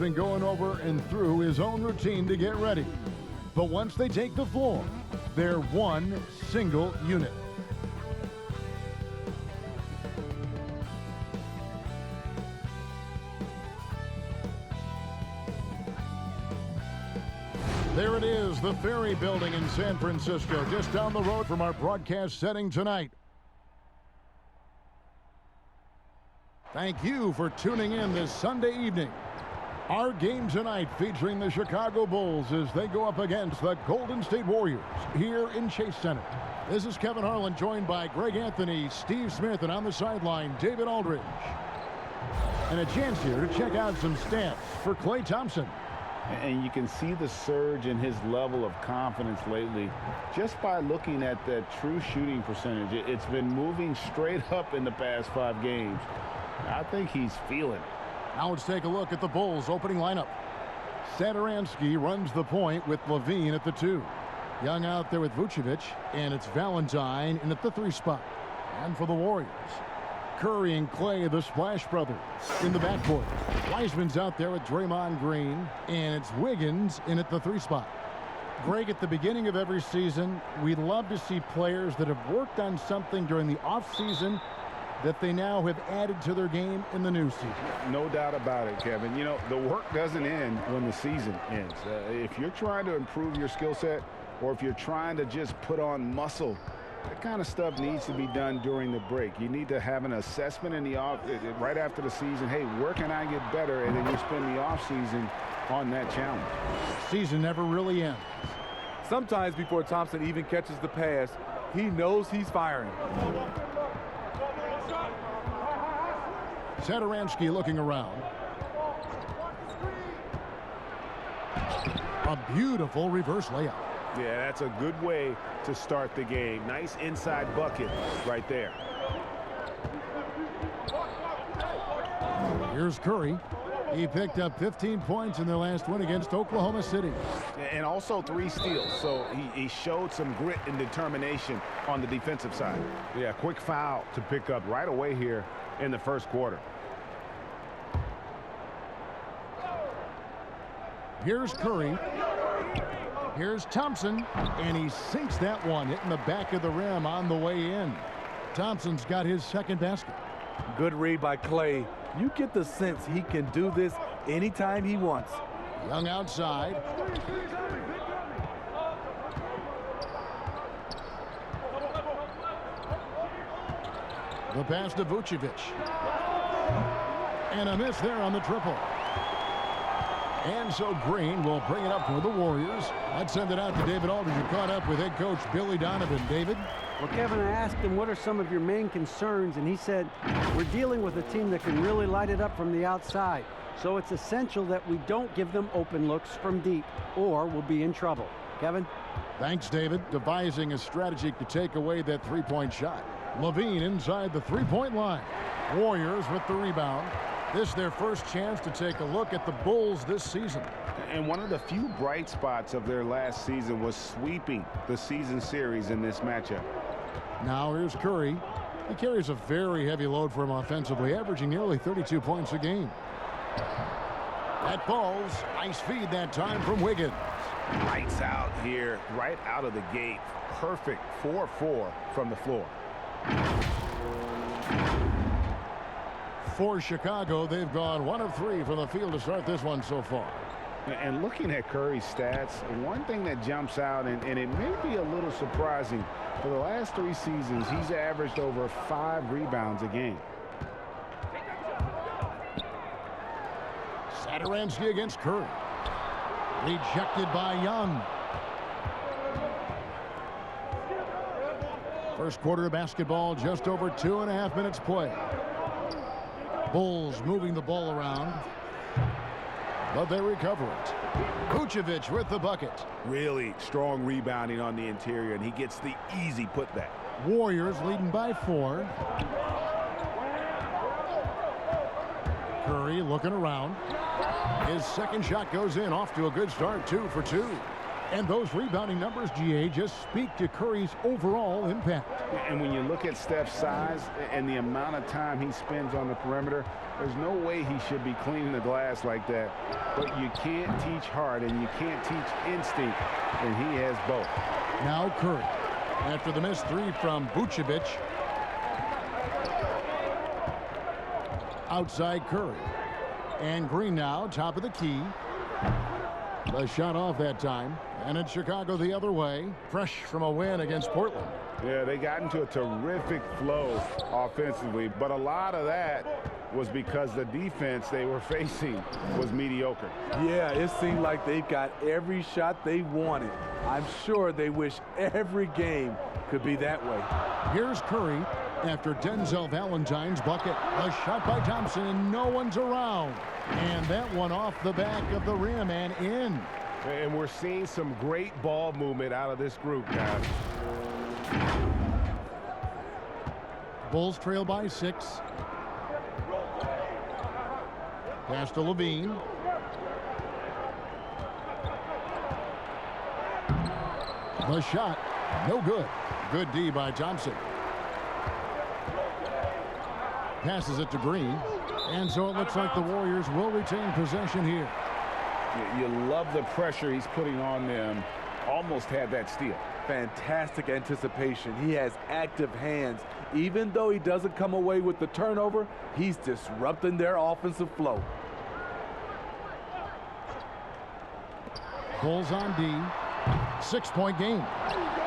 been going over and through his own routine to get ready. But once they take the floor, they're one single unit. There it is, the Ferry Building in San Francisco, just down the road from our broadcast setting tonight. Thank you for tuning in this Sunday evening. Our game tonight featuring the Chicago Bulls as they go up against the Golden State Warriors here in Chase Center. This is Kevin Harlan, joined by Greg Anthony, Steve Smith, and on the sideline, David Aldridge. And a chance here to check out some stats for Klay Thompson. And you can see the surge in his level of confidence lately just by looking at that true shooting percentage. It's been moving straight up in the past 5 games. I think he's feeling it. Now let's take a look at the Bulls' opening lineup. Satoransky runs the point with Levine at the 2. Young out there with Vucevic, and it's Valentine in at the 3 spot. And for the Warriors, Curry and Klay, the Splash Brothers, in the backcourt. Wiseman's out there with Draymond Green, and it's Wiggins in at the 3 spot. Greg, at the beginning of every season, we love to see players that have worked on something during the offseason that they now have added to their game in the new season. No doubt about it, Kevin. You know, the work doesn't end when the season ends. If you're trying to improve your skill set, or if you're trying to just put on muscle, that kind of stuff needs to be done during the break. You need to have an assessment in the right after the season. Hey, where can I get better? And then you spend the offseason on that challenge. Season never really ends. Sometimes before Thompson even catches the pass, he knows he's firing. Satoransky looking around. A beautiful reverse layup. Yeah, that's a good way to start the game. Nice inside bucket right there. Here's Curry. He picked up 15 points in their last win against Oklahoma City. And also 3 steals, so he showed some grit and determination on the defensive side. Yeah, quick foul to pick up right away here in the first quarter. Here's Curry. Here's Thompson, and he sinks that one, hitting the back of the rim on the way in. Thompson's got his second basket. Good read by Klay. You get the sense he can do this anytime he wants. Young outside. The pass to Vucevic. And a miss there on the triple. And so Green will bring it up for the Warriors. I'd send it out to David Aldridge, who caught up with head coach Billy Donovan. David? Well, Kevin, I asked him what are some of your main concerns, and he said, we're dealing with a team that can really light it up from the outside. So it's essential that we don't give them open looks from deep, or we'll be in trouble. Kevin? Thanks, David. Devising a strategy to take away that three-point shot. Levine inside the three-point line. Warriors with the rebound. This is their first chance to take a look at the Bulls this season. And one of the few bright spots of their last season was sweeping the season series in this matchup. Now here's Curry. He carries a very heavy load for him offensively, averaging nearly 32 points a game. That falls. Nice feed that time from Wiggins. Lights out here, right out of the gate. Perfect 4-4 from the floor. For Chicago, they've gone 1 of 3 from the field to start this one so far. And looking at Curry's stats, one thing that jumps out, and it may be a little surprising, for the last 3 seasons, he's averaged over 5 rebounds a game. Satoransky against Curry. Rejected by Young. First quarter of basketball, just over 2.5 minutes play. Bulls moving the ball around, but they recover it. Vucevic with the bucket. Really strong rebounding on the interior, and he gets the easy putback. Warriors leading by 4. Curry looking around. His second shot goes in, off to a good start, 2 for 2. And those rebounding numbers, GA, just speak to Curry's overall impact. And when you look at Steph's size and the amount of time he spends on the perimeter, there's no way he should be cleaning the glass like that. But you can't teach heart and you can't teach instinct, and he has both. Now Curry, after the missed three from Vucevic. Outside Curry. And Green now, top of the key. The shot off that time. And it's Chicago the other way, fresh from a win against Portland. Yeah, they got into a terrific flow offensively, but a lot of that was because the defense they were facing was mediocre. Yeah, it seemed like they got every shot they wanted. I'm sure they wish every game could be that way. Here's Curry after Denzel Valentine's bucket. A shot by Thompson, and no one's around. And that one off the back of the rim and in. And we're seeing some great ball movement out of this group, guys. Bulls trail by 6. Pass to Levine. The shot, no good. Good D by Thompson. Passes it to Green. And so it looks like the Warriors will retain possession here. You love the pressure he's putting on them. Almost had that steal. Fantastic anticipation. He has active hands. Even though he doesn't come away with the turnover, he's disrupting their offensive flow. Bulls on D. 6-point game.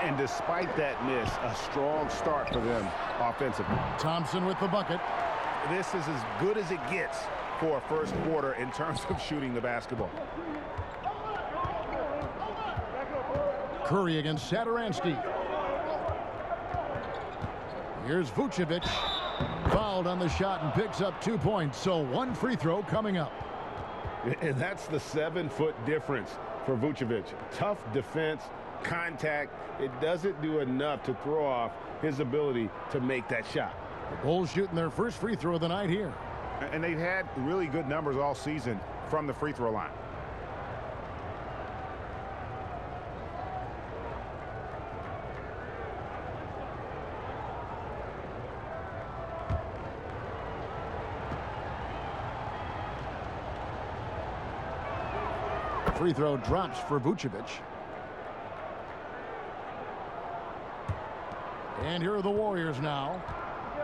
And despite that miss, a strong start for them offensively. Thompson with the bucket. This is as good as it gets for a first quarter in terms of shooting the basketball. Curry against Satoransky. Here's Vucevic. Fouled on the shot and picks up 2 points. So one free throw coming up. And that's the 7-foot difference for Vucevic. Tough defense, contact. It doesn't do enough to throw off his ability to make that shot. The Bulls shooting their first free throw of the night here. And they've had really good numbers all season from the free throw line. Free throw drops for Vucevic. And here are the Warriors now,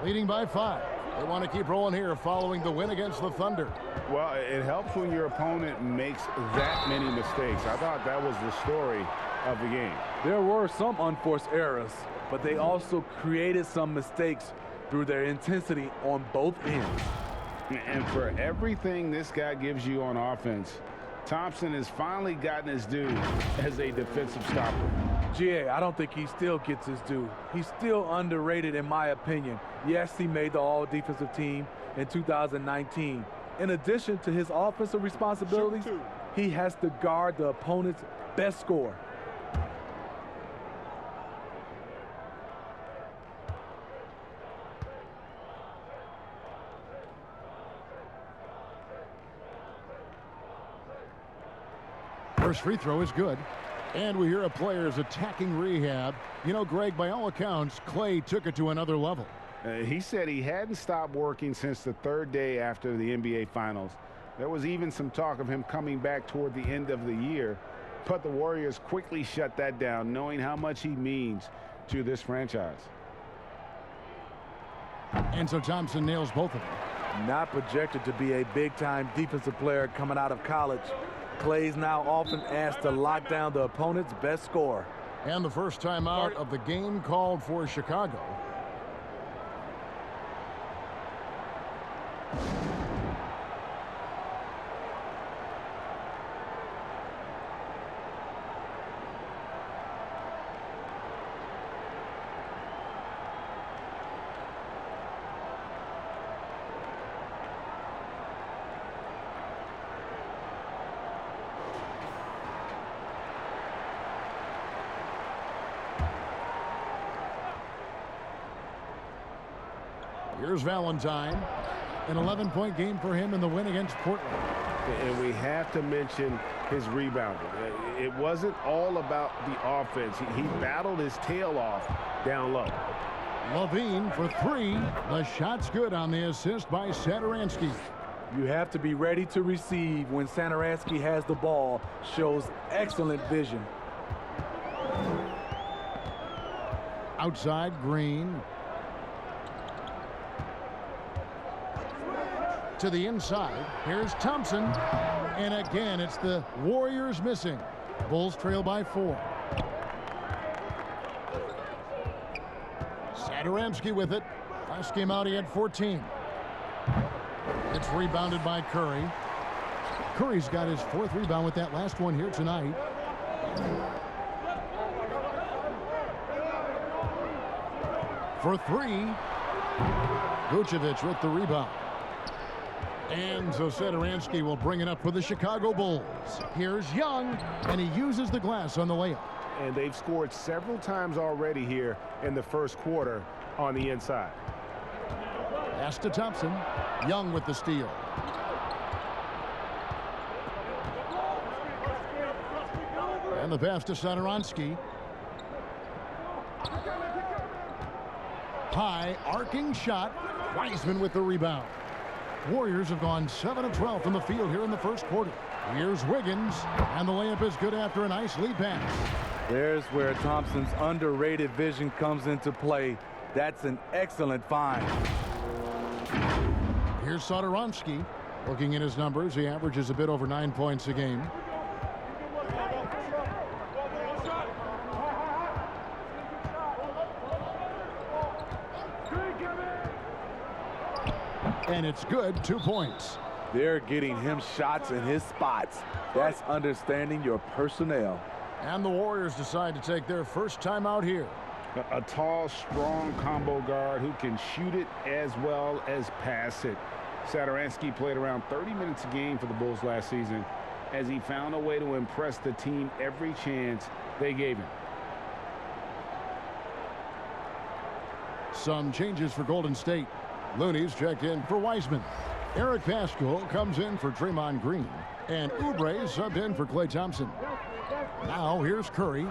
leading by 5. They want to keep rolling here following the win against the Thunder. Well, it helps when your opponent makes that many mistakes. I thought that was the story of the game. There were some unforced errors, but they also created some mistakes through their intensity on both ends. And for everything this guy gives you on offense, Thompson has finally gotten his due as a defensive stopper. GA, I don't think he still gets his due. He's still underrated in my opinion. Yes, he made the all-defensive team in 2019. In addition to his offensive responsibilities, he has to guard the opponent's best scorer. First free throw is good. And we hear a player is attacking rehab. You know, Greg, by all accounts, Clay took it to another level. He said he hadn't stopped working since the 3rd day after the NBA Finals. There was even some talk of him coming back toward the end of the year, but the Warriors quickly shut that down, knowing how much he means to this franchise. And so Thompson nails both of them. Not projected to be a big-time defensive player coming out of college. Clay's now often asked to lock down the opponent's best scorer. And the first time out of the game called for Chicago. Here's Valentine. An 11-point game for him in the win against Portland. And we have to mention his rebounding. It wasn't all about the offense. He battled his tail off down low. Levine for three. The shot's good on the assist by Satoransky. You have to be ready to receive when Satoransky has the ball. Shows excellent vision. Outside, Green. To the inside. Here's Thompson. And again, it's the Warriors missing. Bulls trail by 4. Satoransky with it. Last game out, he had 14. It's rebounded by Curry. Curry's got his 4th rebound with that last one here tonight. For 3. Vucevic with the rebound. And so Satoransky will bring it up for the Chicago Bulls. Here's Young, and he uses the glass on the layup. And they've scored several times already here in the first quarter on the inside. Pass to Thompson. Young with the steal. And the pass to Satoransky. High arcing shot. Wiseman with the rebound. Warriors have gone 7 of 12 from the field here in the first quarter. Here's Wiggins, and the layup is good after a nice lead pass. There's where Thompson's underrated vision comes into play. That's an excellent find. Here's Satoransky. Looking at his numbers, he averages a bit over 9 points a game. And it's good, 2 points. They're getting him shots in his spots. That's understanding your personnel. And the Warriors decide to take their first time out here. A tall, strong combo guard who can shoot it as well as pass it. Satoransky played around 30 minutes a game for the Bulls last season as he found a way to impress the team every chance they gave him. Some changes for Golden State. Looney's checked in for Wiseman. Eric Pascal comes in for Draymond Green. And Oubre subbed in for Klay Thompson. Now here's Curry.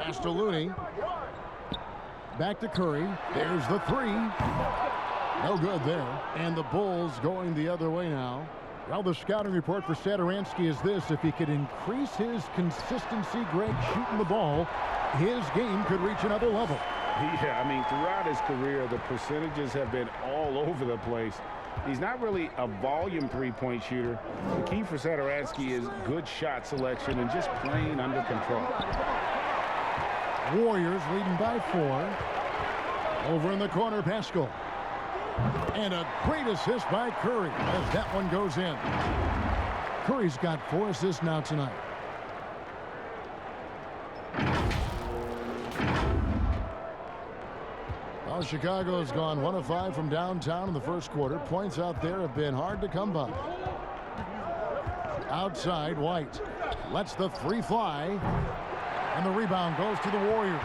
Pass to Looney. Back to Curry. There's the 3. No good there. And the Bulls going the other way now. Well, the scouting report for Satoransky is this. If he could increase his consistency, Greg, shooting the ball, his game could reach another level. Yeah, I mean, throughout his career, the percentages have been all over the place. He's not really a volume three-point shooter. The key for Satoransky is good shot selection and just playing under control. Warriors leading by 4. Over in the corner, Pascal. And a great assist by Curry as that one goes in. Curry's got 4 assists now tonight. Well, Chicago's gone 1 of 5 from downtown in the first quarter. Points out there have been hard to come by. Outside, White lets the 3 fly. And the rebound goes to the Warriors.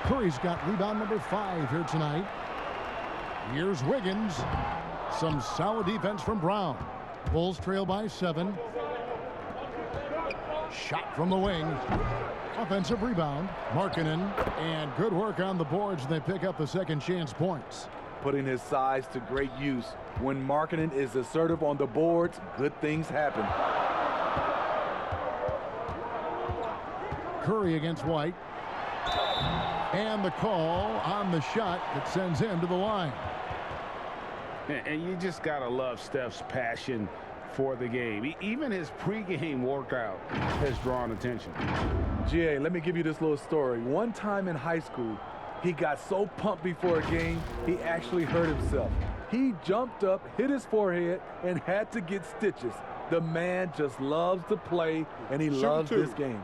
Curry's got rebound number 5 here tonight. Here's Wiggins. Some solid defense from Brown. Bulls trail by 7. Shot from the wing. Offensive rebound. Markkanen. And good work on the boards. They pick up the second chance points. Putting his size to great use. When Markkanen is assertive on the boards, good things happen. Curry against White. And the call on the shot that sends him to the line. And you just got to love Steph's passion for the game. Even his pregame workout has drawn attention. GA, let me give you this little story. One time in high school, he got so pumped before a game, he actually hurt himself. He jumped up, hit his forehead, and had to get stitches. The man just loves to play, and he loves this game.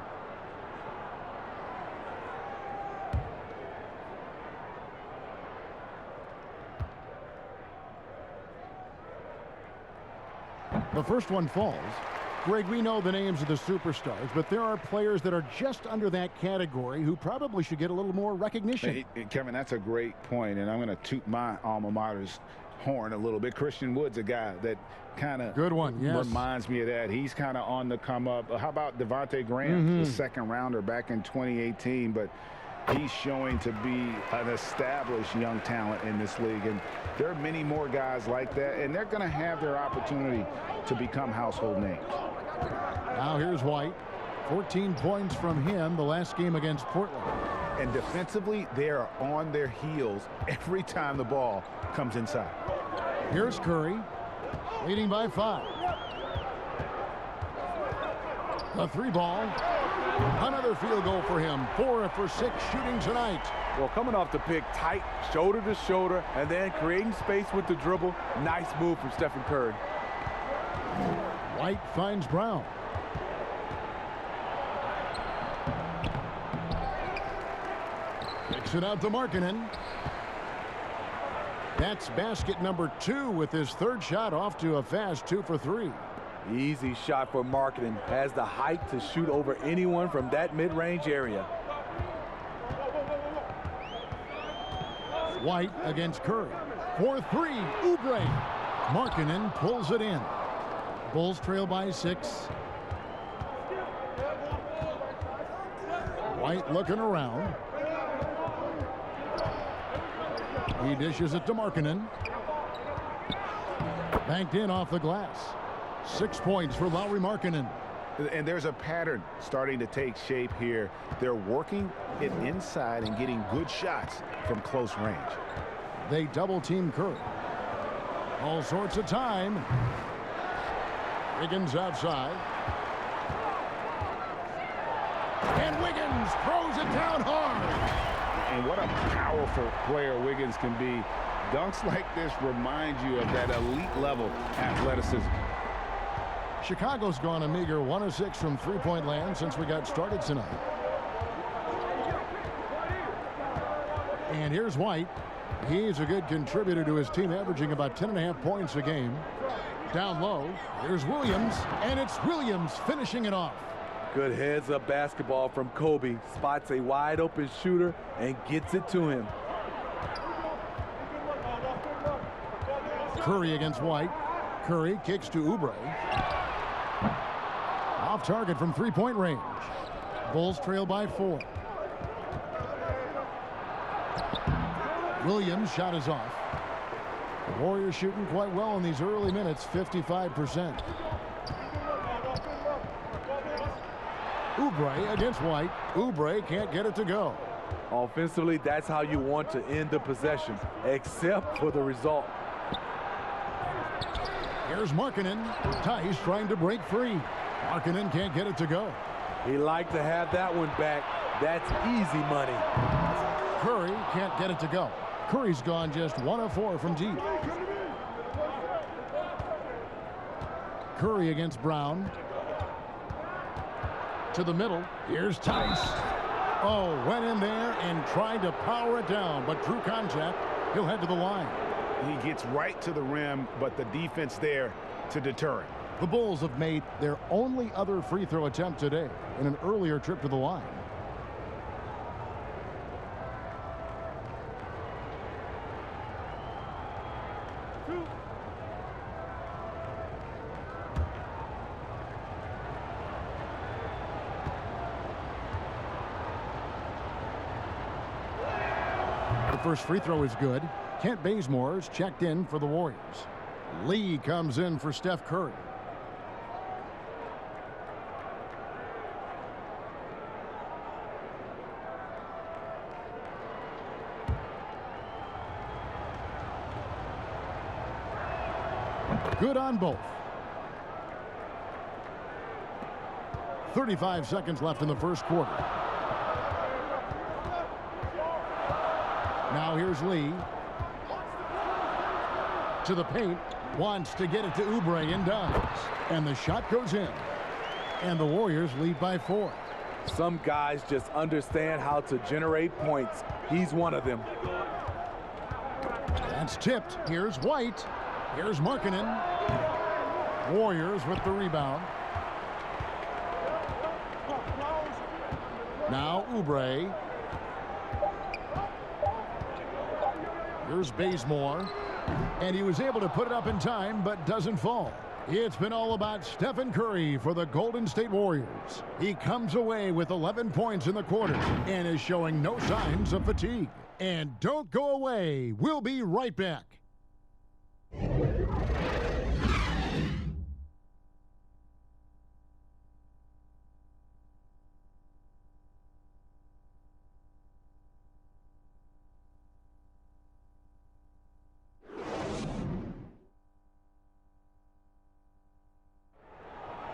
The first one falls. Greg, we know the names of the superstars, but there are players that are just under that category who probably should get a little more recognition. Hey, Kevin, that's a great point, and I'm going to toot my alma mater's horn a little bit. Christian Wood's a guy that kind of good one, yes, reminds me of that. He's kind of on the come up. How about Devontae Graham, the second rounder back in 2018, but he's showing to be an established young talent in this league, and there are many more guys like that, and they're going to have their opportunity to become household names. Now here's White. 14 points from him the last game against Portland. And defensively, they are on their heels every time the ball comes inside. Here's Curry, leading by 5. The 3 ball. Another field goal for him. 4 for 6 shooting tonight. Well, coming off the pick, tight, shoulder to shoulder, and then creating space with the dribble. Nice move from Stephen Curry. White finds Brown. Kicks it out to Markkanen. That's basket number 2 with his 3rd shot, off to a fast 2 for 3. Easy shot for Markkanen. Has the height to shoot over anyone from that mid-range area. White against Curry. 4-3, Oubre. Markkanen pulls it in. Bulls trail by 6. White looking around. He dishes it to Markkanen. Banked in off the glass. 6 points for Lauri Markkanen. And there's a pattern starting to take shape here. They're working it inside and getting good shots from close range. They double team Curry. All sorts of time. Wiggins outside. And Wiggins throws it down hard. And what a powerful player Wiggins can be. Dunks like this remind you of that elite level athleticism. Chicago's gone a meager 1 of 6 from three-point land since we got started tonight. And here's White. He's a good contributor to his team, averaging about 10.5 points a game. Down low, here's Williams, and it's Williams finishing it off. Good heads-up basketball from Kobe. Spots a wide-open shooter and gets it to him. Curry against White. Curry kicks to Oubre. Off target from three-point range. Bulls trail by 4. Williams' shot is off. The Warriors shooting quite well in these early minutes, 55%. Oubre against White. Oubre can't get it to go. Offensively, that's how you want to end the possession, except for the result. Here's Markkanen. Tice trying to break free. Markkanen can't get it to go. He liked to have that one back. That's easy money. Curry can't get it to go. Curry's gone just 1 of 4 from deep. Curry against Brown. To the middle. Here's Tice. Oh, went in there and tried to power it down, but drew contact. He'll head to the line. He gets right to the rim, but the defense there to deter him. The Bulls have made their only other free throw attempt today in an earlier trip to the line. The first free throw is good. Kent Bazemore's checked in for the Warriors. Lee comes in for Steph Curry. Good on both. 35 seconds left in the first quarter. Now here's Lee. To the paint. Wants to get it to Oubre and does. And the shot goes in. And the Warriors lead by 4. Some guys just understand how to generate points. He's one of them. That's tipped. Here's White. Here's Markkanen. Warriors with the rebound. Now Oubre. Here's Bazemore. And he was able to put it up in time, but doesn't fall. It's been all about Stephen Curry for the Golden State Warriors. He comes away with 11 points in the quarter and is showing no signs of fatigue. And don't go away. We'll be right back.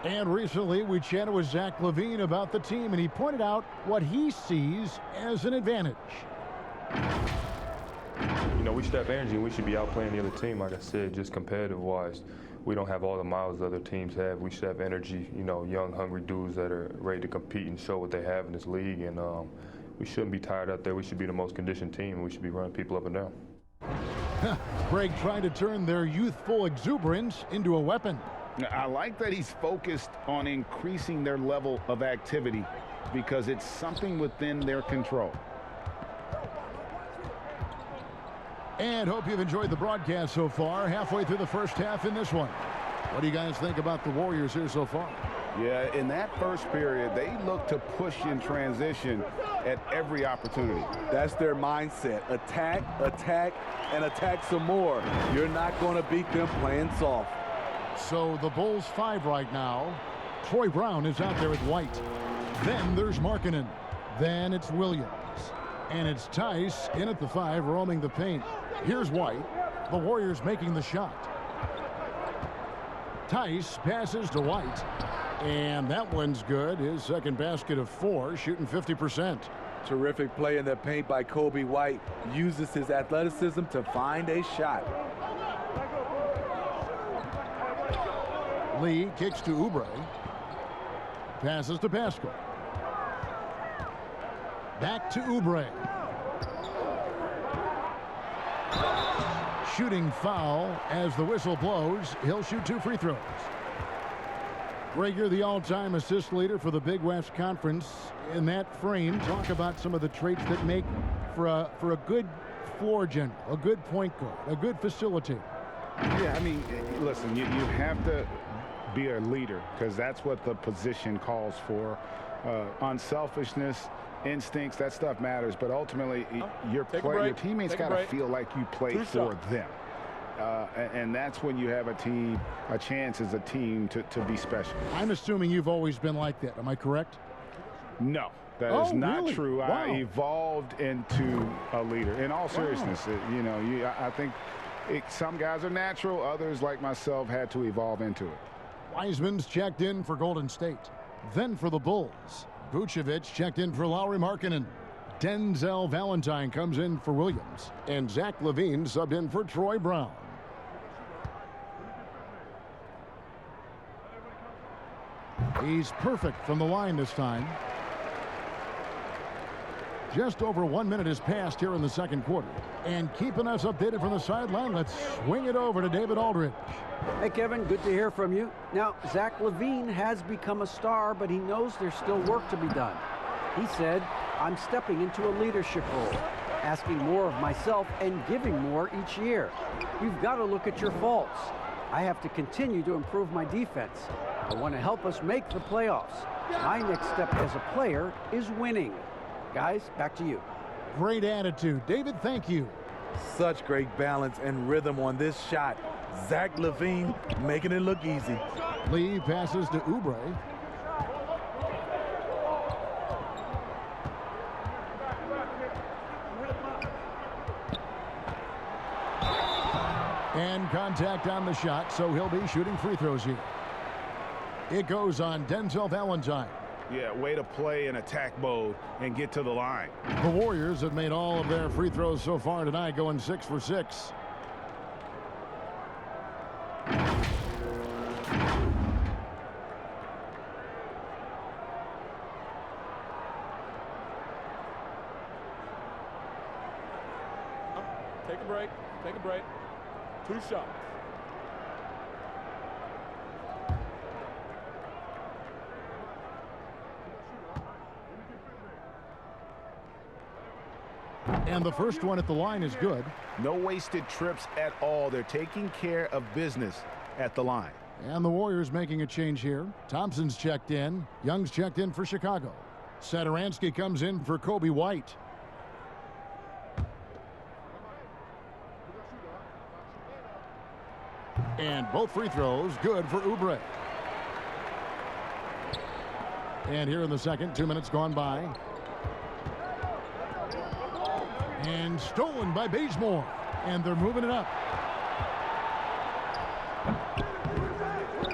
And recently, we chatted with Zach LaVine about the team, and he pointed out what he sees as an advantage. You know, we should have energy, and we should be outplaying the other team. Like I said, just competitive-wise, we don't have all the miles other teams have. We should have energy, you know, young, hungry dudes that are ready to compete and show what they have in this league. And we shouldn't be tired out there. We should be the most conditioned team, and we should be running people up and down. Greg trying to turn their youthful exuberance into a weapon. I like that he's focused on increasing their level of activity because it's something within their control. And hope you've enjoyed the broadcast so far. Halfway through the first half in this one. What do you guys think about the Warriors here so far? Yeah, in that first period, they look to push in transition at every opportunity. That's their mindset. Attack, attack, and attack some more. You're not going to beat them playing soft. So the Bulls 5 right now. Troy Brown is out there with White. Then there's Markkanen. Then it's Williams. And it's Tice in at the 5, roaming the paint. Here's White. The Warriors making the shot. Tice passes to White. And that one's good. His second basket of 4, shooting 50%. Terrific play in the paint by Kobe White. Uses his athleticism to find a shot. Lee kicks to Oubre. Passes to Pascal. Back to Oubre. Shooting foul as the whistle blows. He'll shoot 2 free throws. Greg, you're the all-time assist leader for the Big West Conference. In that frame, talk about some of the traits that make for a good floor general, a good point guard, a good facilitator. Yeah, I mean, listen, you have to be a leader because that's what the position calls for. Unselfishness, instincts, that stuff matters, but ultimately your teammates got to feel like you play for them. And that's when you have a chance as a team to be special. I'm assuming you've always been like that. Am I correct? No, that is not really? true. Wow. I evolved into a leader. In all seriousness, I think some guys are natural. Others, like myself, had to evolve into it. Wiseman's checked in for Golden State. Then for the Bulls, Vucevic checked in for Lauri Markkanen. Denzel Valentine comes in for Williams. And Zach LaVine subbed in for Troy Brown. He's perfect from the line this time. Just over 1 minute has passed here in the second quarter. And keeping us updated from the sideline, let's swing it over to David Aldridge. Hey, Kevin, good to hear from you. Now, Zach LaVine has become a star, but he knows there's still work to be done. He said, I'm stepping into a leadership role, asking more of myself and giving more each year. You've got to look at your faults. I have to continue to improve my defense. I want to help us make the playoffs. My next step as a player is winning. Guys, back to you. Great attitude. David, thank you. Such great balance and rhythm on this shot. Zach LaVine making it look easy. Lee passes to Oubre. And contact on the shot, so he'll be shooting free throws here. It goes on Denzel Valentine. Yeah, way to play in attack mode and get to the line. The Warriors have made all of their free throws so far tonight, going 6 for 6. Take a break. Take a break. 2 shots. And the first one at the line is good. No wasted trips at all. They're taking care of business at the line. And the Warriors making a change here. Thompson's checked in. Young's checked in for Chicago. Satoransky comes in for Kobe White. And both free throws good for Oubre. And here in the second, 2 minutes gone by. And stolen by Bazemore. And they're moving it up.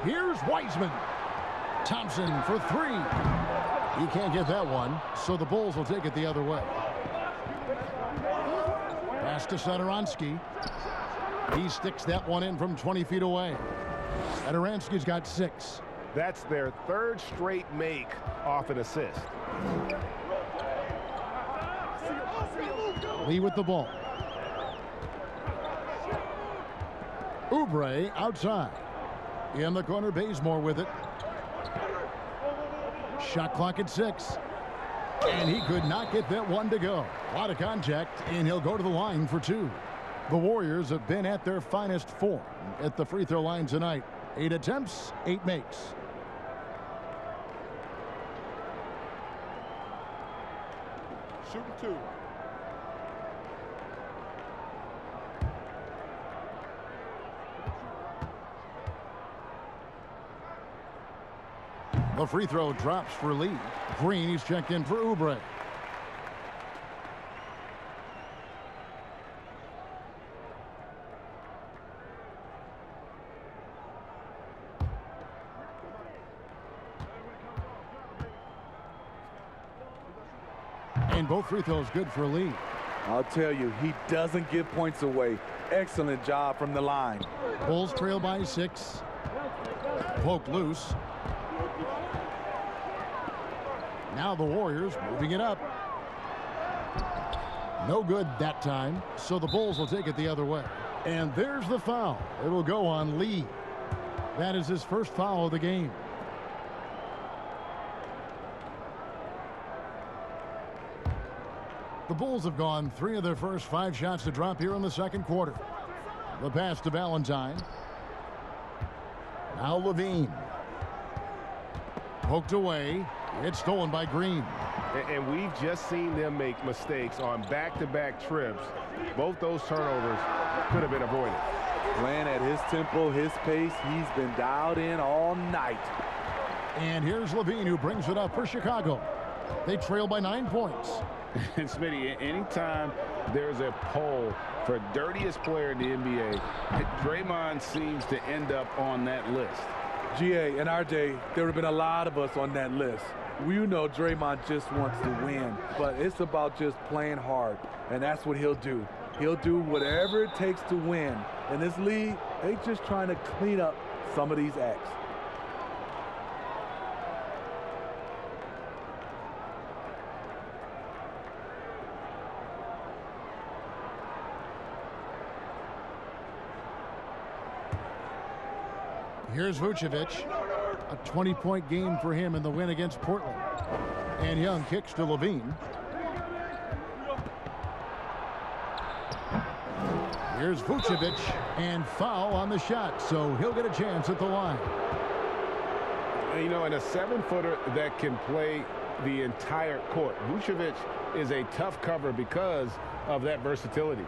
Here's Wiseman. Thompson for three. He can't get that one, so the Bulls will take it the other way. Pass to Satoransky. He sticks that one in from 20 feet away. Satoransky's got 6. That's their third straight make off an assist. Lee with the ball. Oubre outside. In the corner, Bazemore with it. Shot clock at 6. And he could not get that one to go. A lot of contact, and he'll go to the line for 2. The Warriors have been at their finest form at the free throw line tonight. 8 attempts, 8 makes. Shooting 2. The free throw drops for Lee. Green, he's checked in for Oubre. And both free throws good for Lee. I'll tell you, he doesn't give points away. Excellent job from the line. Bulls trail by 6. Poke loose. Now the Warriors moving it up. No good that time, so the Bulls will take it the other way. And there's the foul. It will go on Lee. That is his first foul of the game. The Bulls have gone 3 of their first 5 shots to drop here in the second quarter. The pass to Valentine. Now Levine. Poked away. It's stolen by Green. And we've just seen them make mistakes on back-to-back trips. Both those turnovers could have been avoided. Playing at his tempo, his pace, he's been dialed in all night. And here's Levine, who brings it up for Chicago. They trail by 9 points. And Smitty, anytime there's a poll for dirtiest player in the NBA, Draymond seems to end up on that list. GA, in our day, there would have been a lot of us on that list. We know Draymond just wants to win, but it's about just playing hard, and that's what he'll do. He'll do whatever it takes to win. In this league, they just trying to clean up some of these acts. Here's Vucevic. A 20-point game for him in the win against Portland. And Young kicks to Levine. Here's Vucevic, and foul on the shot, so he'll get a chance at the line. You know, and a 7-footer that can play the entire court. Vucevic is a tough cover because of that versatility.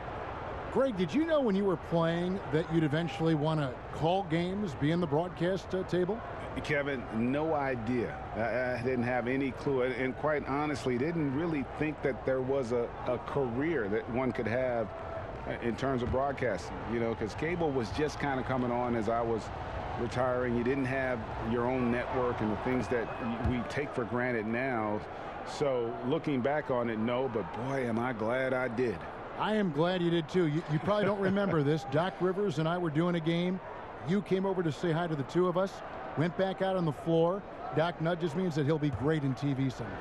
Greg, did you know when you were playing that you'd eventually want to call games, be in the broadcast table? Kevin, no idea. I didn't have any clue. And quite honestly, didn't really think that there was a career that one could have in terms of broadcasting, you know, because cable was just kind of coming on as I was retiring. You didn't have your own network and the things that we take for granted now. So looking back on it, no, but boy, am I glad I did. I am glad you did too. You probably don't remember this. Doc Rivers and I were doing a game. You came over to say hi to the two of us, went back out on the floor. Doc nudges me and said he'll be great in TV someday.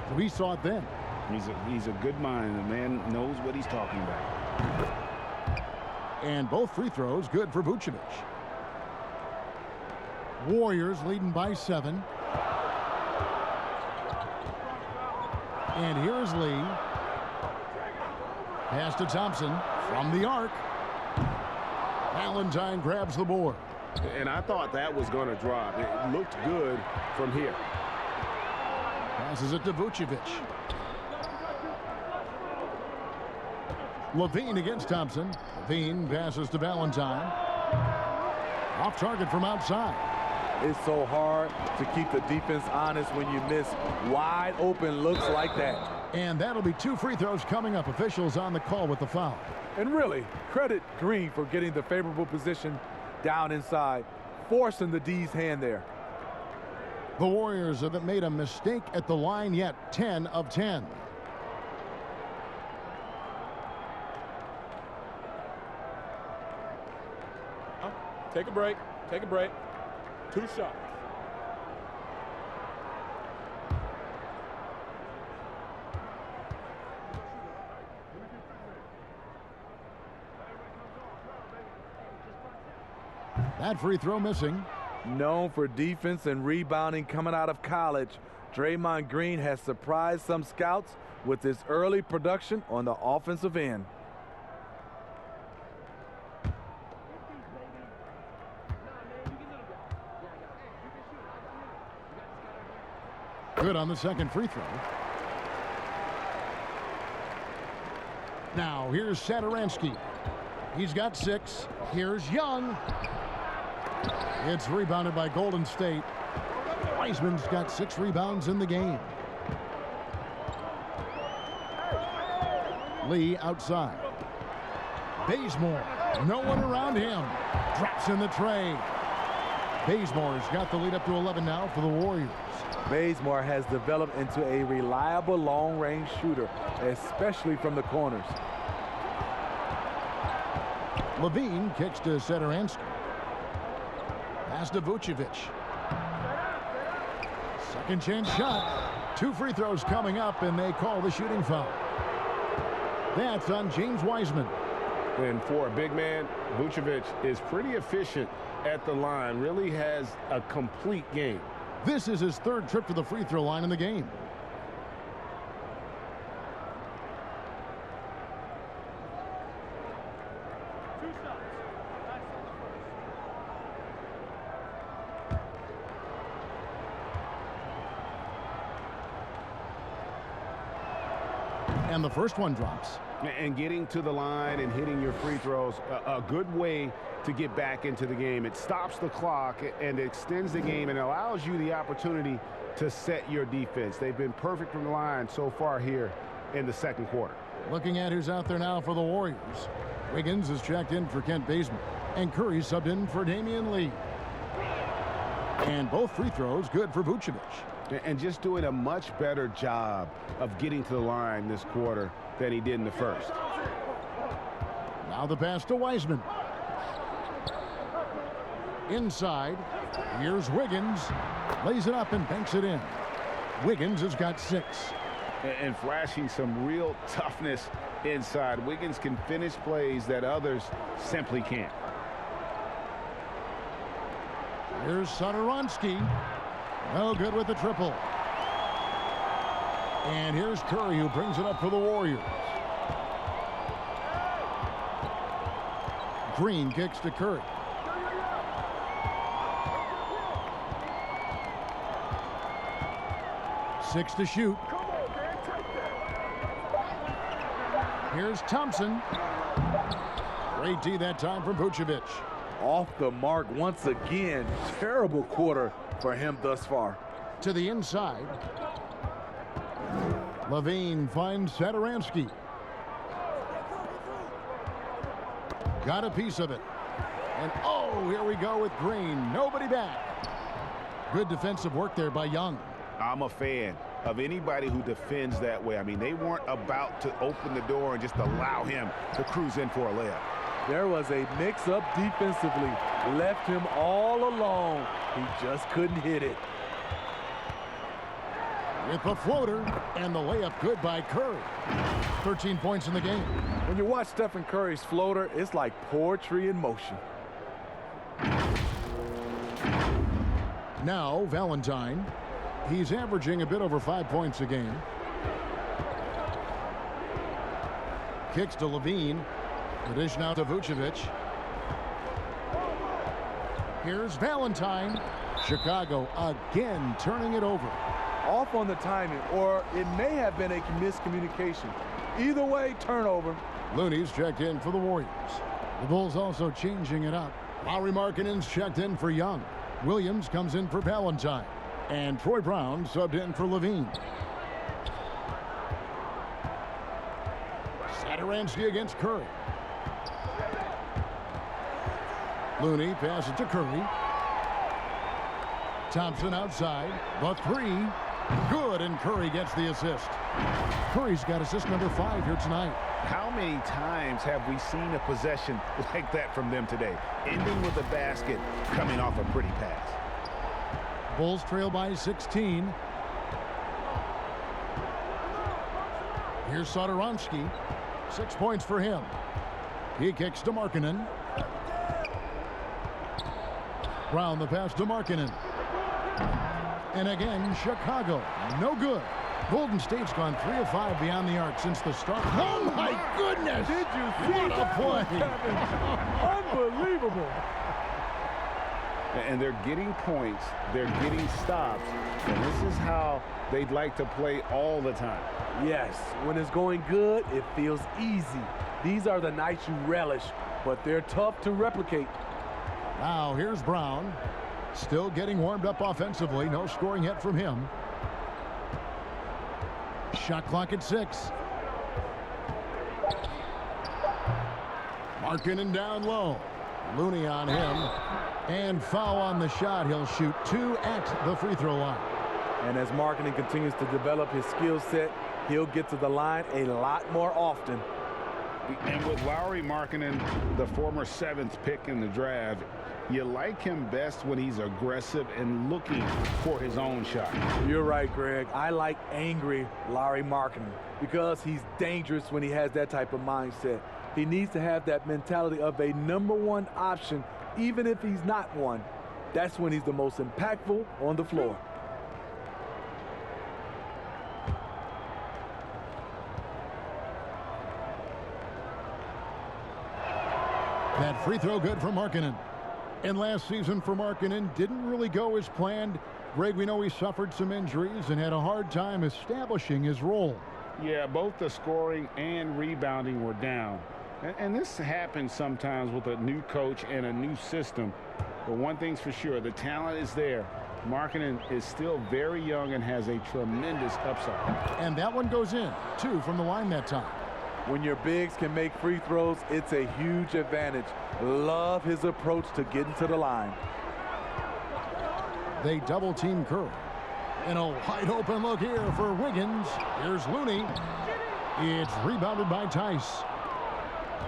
So we saw it then. He's a good mind. The man knows what he's talking about. And both free throws good for Vucevic. Warriors leading by 7. And here's Lee. Pass to Thompson from the arc. Valentine grabs the board. And I thought that was going to drop. It looked good from here. Passes it to Vucevic. Levine against Thompson. Levine passes to Valentine. Off target from outside. It's so hard to keep the defense honest when you miss wide open looks like that. And that'll be 2 free throws coming up. Officials on the call with the foul. And really, credit Green for getting the favorable position down inside, forcing the D's hand there. The Warriors haven't made a mistake at the line yet. 10 of 10. Take a break. Take a break. 2 shots. That free throw missing. Known for defense and rebounding coming out of college, Draymond Green has surprised some scouts with his early production on the offensive end. Good on the second free throw. Now here's Satoransky. He's got 6. Here's Young. It's rebounded by Golden State. Wiseman's got 6 rebounds in the game. Lee outside. Bazemore. No one around him. Drops in the tray. Bazemore's got the lead up to 11 now for the Warriors. Bazemore has developed into a reliable long-range shooter, especially from the corners. Levine kicks to Satoransky. Pass to Vucevic. Second chance shot. 2 free throws coming up, and they call the shooting foul. That's on James Wiseman. And for a big man, Vucevic is pretty efficient at the line. Really has a complete game. This is his 3rd trip to the free throw line in the game. And the first one drops. And getting to the line and hitting your free throws, a good way to get back into the game. It stops the clock and extends the game and allows you the opportunity to set your defense. They've been perfect from the line so far here in the second quarter. Looking at who's out there now for the Warriors. Wiggins is checked in for Kent Bazemore, and Curry subbed in for Damian Lee. And both free throws good for Vucevic. And just doing a much better job of getting to the line this quarter than he did in the first. Now the pass to Wiseman. Inside. Here's Wiggins. Lays it up and banks it in. Wiggins has got 6. And flashing some real toughness inside. Wiggins can finish plays that others simply can't. Here's Satoransky. No good with the triple. And here's Curry, who brings it up for the Warriors. Green kicks to Curry. Six to shoot. Here's Thompson. Great D that time from Vucevic. Off the mark once again. Terrible quarter for him thus far. To the inside. Levine finds Satoransky. Got a piece of it. And oh, here we go with Green. Nobody back. Good defensive work there by Young. I'm a fan of anybody who defends that way. I mean, they weren't about to open the door and just allow him to cruise in for a layup. There was a mix-up defensively. Left him all alone. He just couldn't hit it. With the floater and the layup good by Curry. 13 points in the game. When you watch Stephen Curry's floater, it's like poetry in motion. Now Valentine. He's averaging a bit over 5 points a game. kicks to Levine. The dish now to Vucevic. Here's Valentine. Chicago again turning it over. Off on the timing, or it may have been a miscommunication. Either way, turnover. Looney's checked in for the Warriors. The Bulls also changing it up. Lauri Markkanen's checked in for Young. Williams comes in for Valentine. And Troy Brown subbed in for Levine. Satoransky against Curry. Looney passes to Curry. Thompson outside. The three. Good, and Curry gets the assist. Curry's got assist number 5 here tonight. How many times have we seen a possession like that from them today? Ending with a basket, coming off a pretty pass. Bulls trail by 16. Here's Satoransky. 6 points for him. He kicks to Markkanen. Brown the pass to Markkanen. And again, Chicago. No good. Golden State's gone 3 of 5 beyond the arc since the start. Oh, my goodness! Did you see what a play? Unbelievable. And they're getting points. They're getting stops. And this is how they'd like to play all the time. Yes, when it's going good, it feels easy. These are the nights you relish, but they're tough to replicate. Now, here's Brown. Still getting warmed up offensively. No scoring yet from him. Shot clock at 6. Markkanen down low. Looney on him. And foul on the shot. He'll shoot 2 at the free throw line. And as Markkanen continues to develop his skill set, he'll get to the line a lot more often. And with Lauri Markkanen, the former 7th pick in the draft, you like him best when he's aggressive and looking for his own shot. You're right, Greg. I like angry Lauri Markkanen because he's dangerous when he has that type of mindset. He needs to have that mentality of a #1 option, even if he's not one. That's when he's the most impactful on the floor. That free throw good for Markkanen. And last season for Markkanen didn't really go as planned. Greg, we know he suffered some injuries and had a hard time establishing his role. Yeah, both the scoring and rebounding were down. And this happens sometimes with a new coach and a new system. But one thing's for sure, the talent is there. Markkanen is still very young and has a tremendous upside. And that one goes in. 2 from the line that time. When your bigs can make free throws, it's a huge advantage. Love his approach to getting to the line. They double team Curry. And a wide open look here for Wiggins. Here's Looney. It's rebounded by Tice.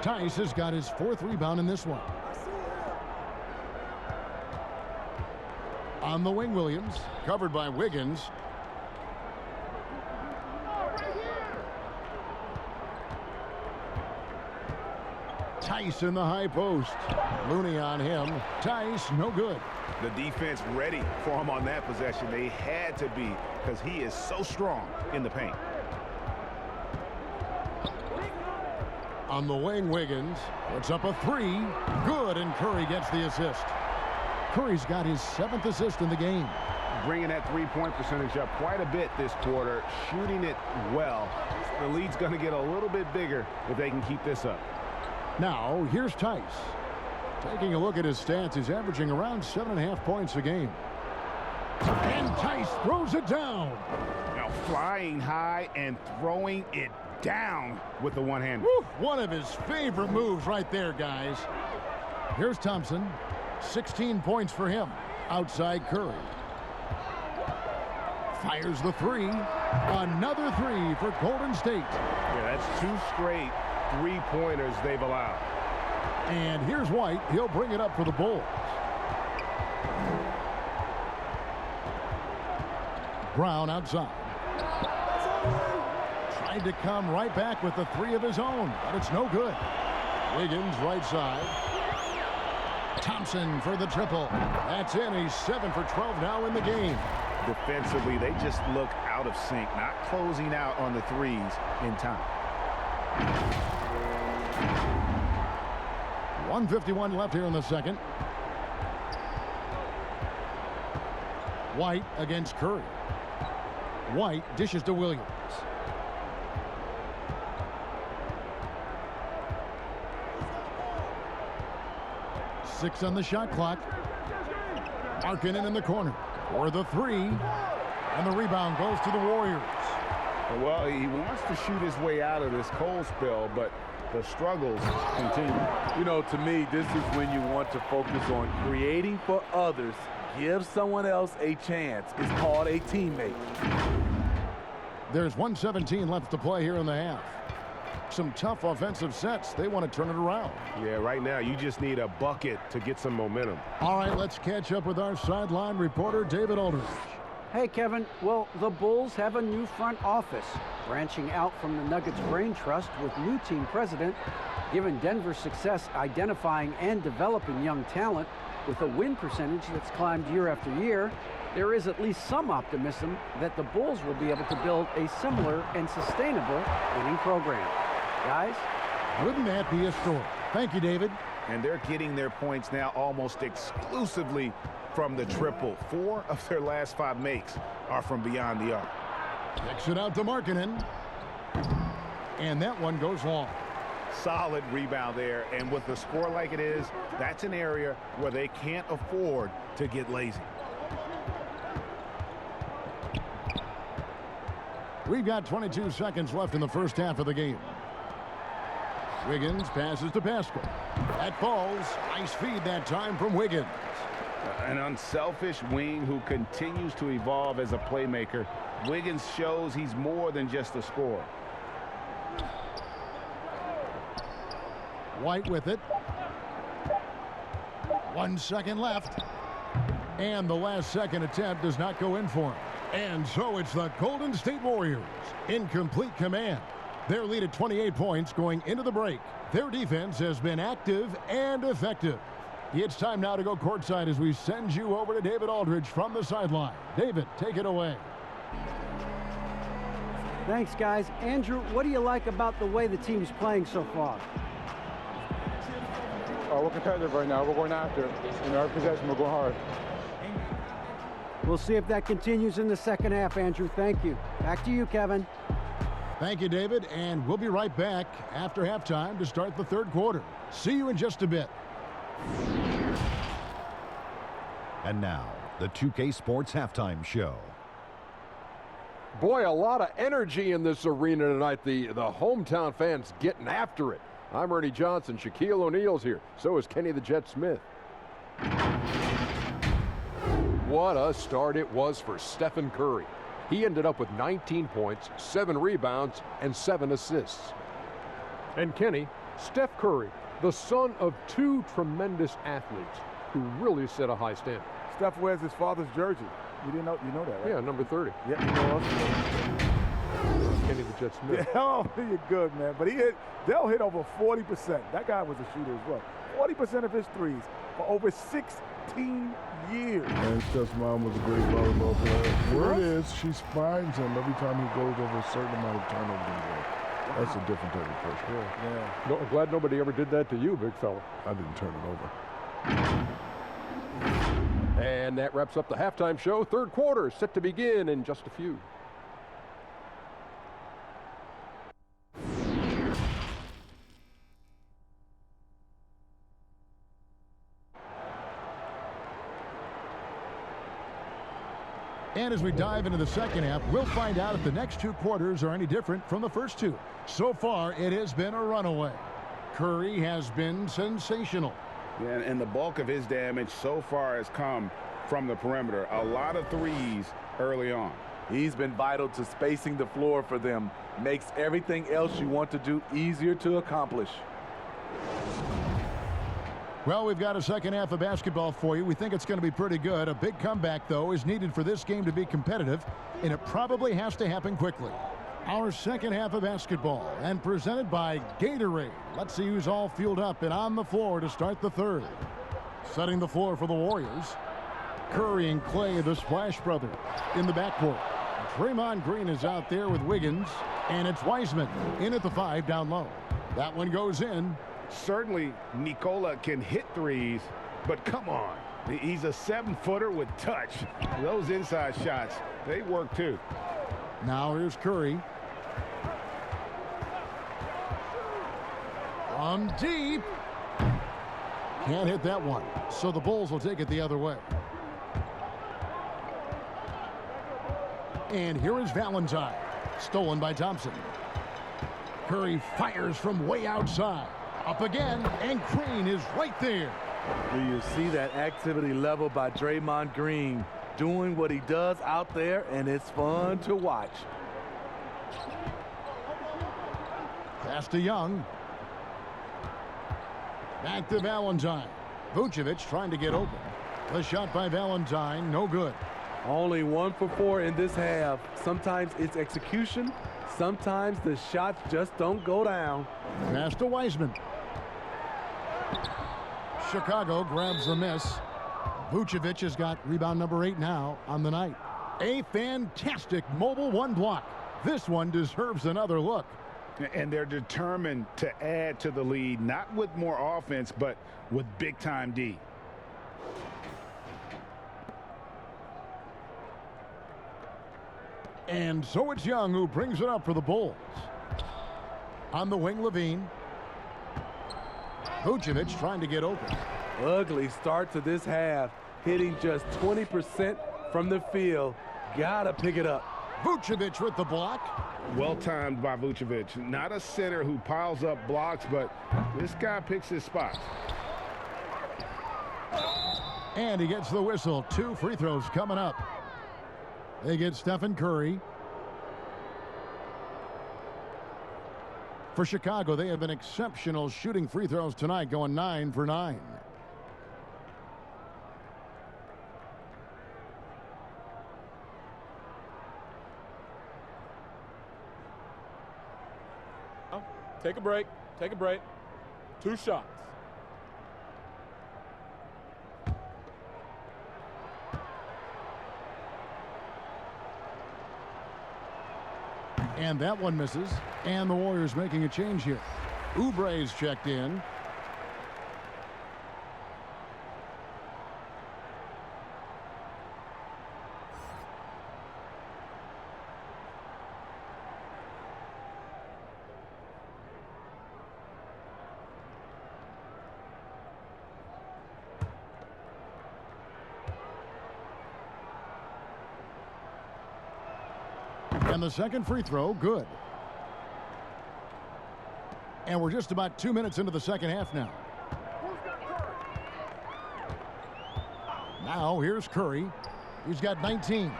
Tice has got his 4th rebound in this one. On the wing, Williams. Covered by Wiggins. Tice in the high post. Looney on him. Tice, no good. The defense ready for him on that possession. They had to be because he is so strong in the paint. On the wing, Wiggins puts up a 3. Good, and Curry gets the assist. Curry's got his 7th assist in the game. Bringing that three-point percentage up quite a bit this quarter, shooting it well. The lead's going to get a little bit bigger if they can keep this up. Now, here's Tice. Taking a look at his stats, he's averaging around 7.5 points a game. And Tice throws it down. Now flying high and throwing it down with the one-hand. One of his favorite moves right there, guys. Here's Thompson. 16 points for him. Outside Curry. Fires the 3. Another 3 for Golden State. Yeah, that's 2 straight three-pointers they've allowed. And here's White. He'll bring it up for the Bulls. Brown outside. Tried to come right back with the 3 of his own, but it's no good. Wiggins right side. Thompson for the triple. That's in. He's 7 for 12 now in the game. Defensively, they just look out of sync, not closing out on the threes in time. 1:51 left here in the second. White against Curry. White dishes to Williams. Six on the shot clock. Markkanen in the corner for the three. And the rebound goes to the Warriors. Well, he wants to shoot his way out of this cold spell, but the struggles continue. You know, to me, this is when you want to focus on creating for others. Give someone else a chance. It's called a teammate. There's 1:17 left to play here in the half. Some tough offensive sets. They want to turn it around. Yeah, right now you just need a bucket to get some momentum. All right, let's catch up with our sideline reporter, David Aldridge. Hey, Kevin. Well, the Bulls have a new front office, branching out from the Nuggets Brain Trust with new team president. Given Denver's success identifying and developing young talent with a win percentage that's climbed year after year, there is at least some optimism that the Bulls will be able to build a similar and sustainable winning program. Guys? Wouldn't that be a story? Thank you, David. And they're getting their points now almost exclusively from the triple. 4 of their last 5 makes are from beyond the arc. Kicks it out to Markkanen. And that one goes long. Solid rebound there. And with the score like it is, that's an area where they can't afford to get lazy. We've got 22 seconds left in the first half of the game. Wiggins passes to Pascal. That falls. Nice feed that time from Wiggins. An unselfish wing who continues to evolve as a playmaker. Wiggins shows he's more than just a scorer. White with it. 1 second left. And the last second attempt does not go in for him. And so it's the Golden State Warriors in complete command. Their lead at 28 points going into the break. Their defense has been active and effective. It's time now to go courtside as we send you over to David Aldridge from the sideline. David, take it away. Thanks, guys. Andrew, what do you like about the way the team's playing so far? We're competitive right now. We're going after it. In our possession, we're going hard. We'll see if that continues in the second half, Andrew. Thank you. Back to you, Kevin. Thank you, David, and we'll be right back after halftime to start the third quarter. See you in just a bit. And now, the 2K Sports Halftime Show. Boy, a lot of energy in this arena tonight. The hometown fans getting after it. I'm Ernie Johnson. Shaquille O'Neal's here. So is Kenny the Jet Smith. What a start it was for Stephen Curry. He ended up with 19 points, 7 rebounds, and 7 assists. And Kenny, Steph Curry, the son of 2 tremendous athletes who really set a high standard. Steph wears his father's jersey. You know that, right? Yeah, number 30. Yeah, you know also. Kenny the Jet Smith. Yeah, oh, you're good, man. But they'll hit over 40%. That guy was a shooter as well. 40% of his threes for over 16 years. And Steph's mom was a great volleyball player. Word is, she finds him every time he goes over a certain amount of turnovers in the game. That's a different type of person. Yeah. No, I'm glad nobody ever did that to you, big fella. I didn't turn it over. And that wraps up the halftime show. Third quarter set to begin in just a few. And as we dive into the second half, we'll find out if the next 2 quarters are any different from the first 2. So far, it has been a runaway. Curry has been sensational. Yeah, and the bulk of his damage so far has come from the perimeter. A lot of threes early on. He's been vital to spacing the floor for them. Makes everything else you want to do easier to accomplish. Well, we've got a second half of basketball for you. We think it's going to be pretty good. A big comeback, though, is needed for this game to be competitive, and it probably has to happen quickly. Our second half of basketball, and presented by Gatorade. Let's see who's all fueled up and on the floor to start the third. Setting the floor for the Warriors. Curry and Clay, the Splash Brothers, in the backcourt. Draymond Green is out there with Wiggins, and it's Wiseman in at the 5 down low. That one goes in. certainly Nikola can hit threes, but come on. He's a 7-footer with touch. Those inside shots, they work too. Now here's Curry. From deep. Can't hit that one. So the Bulls will take it the other way. And here is Valentine. Stolen by Thompson. Curry fires from way outside. Up again, and Green is right there. Do you see that activity level by Draymond Green doing what he does out there, and it's fun to watch. Pass to Young. Back to Valentine. Vucevic trying to get open. The shot by Valentine, no good. Only 1 for 4 in this half. Sometimes it's execution. Sometimes the shots just don't go down. Pass to Wiseman. Chicago grabs the miss. Vucevic has got rebound number 8 now on the night. A fantastic mobile 1 block. This one deserves another look. And they're determined to add to the lead, not with more offense, but with big-time D. And so it's Young who brings it up for the Bulls. On the wing, Levine. Vucevic trying to get open. Ugly start to this half. Hitting just 20% from the field. Gotta pick it up. Vucevic with the block. Well timed by Vucevic. Not a center who piles up blocks, but this guy picks his spots. And he gets the whistle. 2 free throws coming up. They get Stephen Curry. For Chicago, they have been exceptional shooting free throws tonight, going 9 for 9. Take a break. Take a break. 2 shots. And that one misses. And the Warriors making a change here. Oubre's checked in. And the second free throw, good. And we're just about 2 minutes into the second half now. Now here's Curry. He's got 19.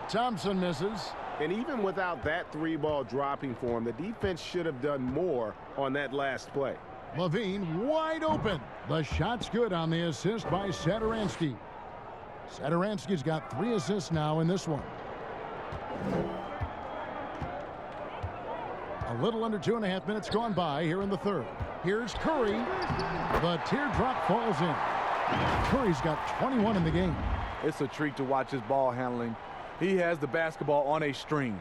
Thompson misses. And even without that 3-ball dropping for him, the defense should have done more on that last play. Levine wide open. The shot's good on the assist by Satoransky. Satoransky's got 3 assists now in this one. A little under 2.5 minutes gone by here in the third. Here's Curry. The teardrop falls in. Curry's got 21 in the game. It's a treat to watch his ball handling. He has the basketball on a string.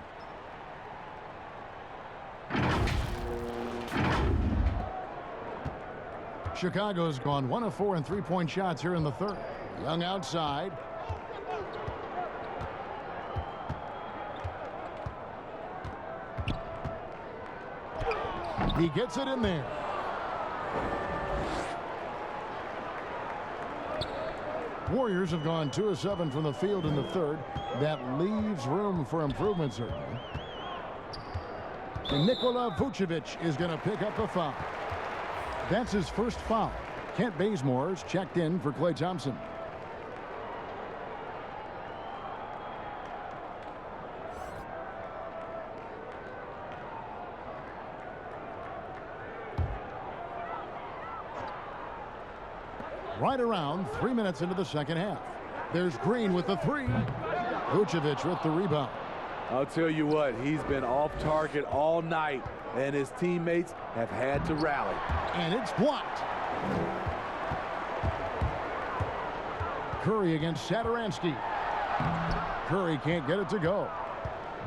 Chicago's gone 1 of 4 in 3-point shots here in the third. Young outside. He gets it in there. Warriors have gone 2 of 7 from the field in the third. That leaves room for improvement, certainly. And Nikola Vucevic is going to pick up a foul. That's his first foul. Kent Bazemore's checked in for Klay Thompson. Right around 3 minutes into the second half. There's Green with the 3. Vucevic with the rebound. I'll tell you what, he's been off target all night, and his teammates have had to rally. And it's blocked. Curry against Satoransky. Curry can't get it to go.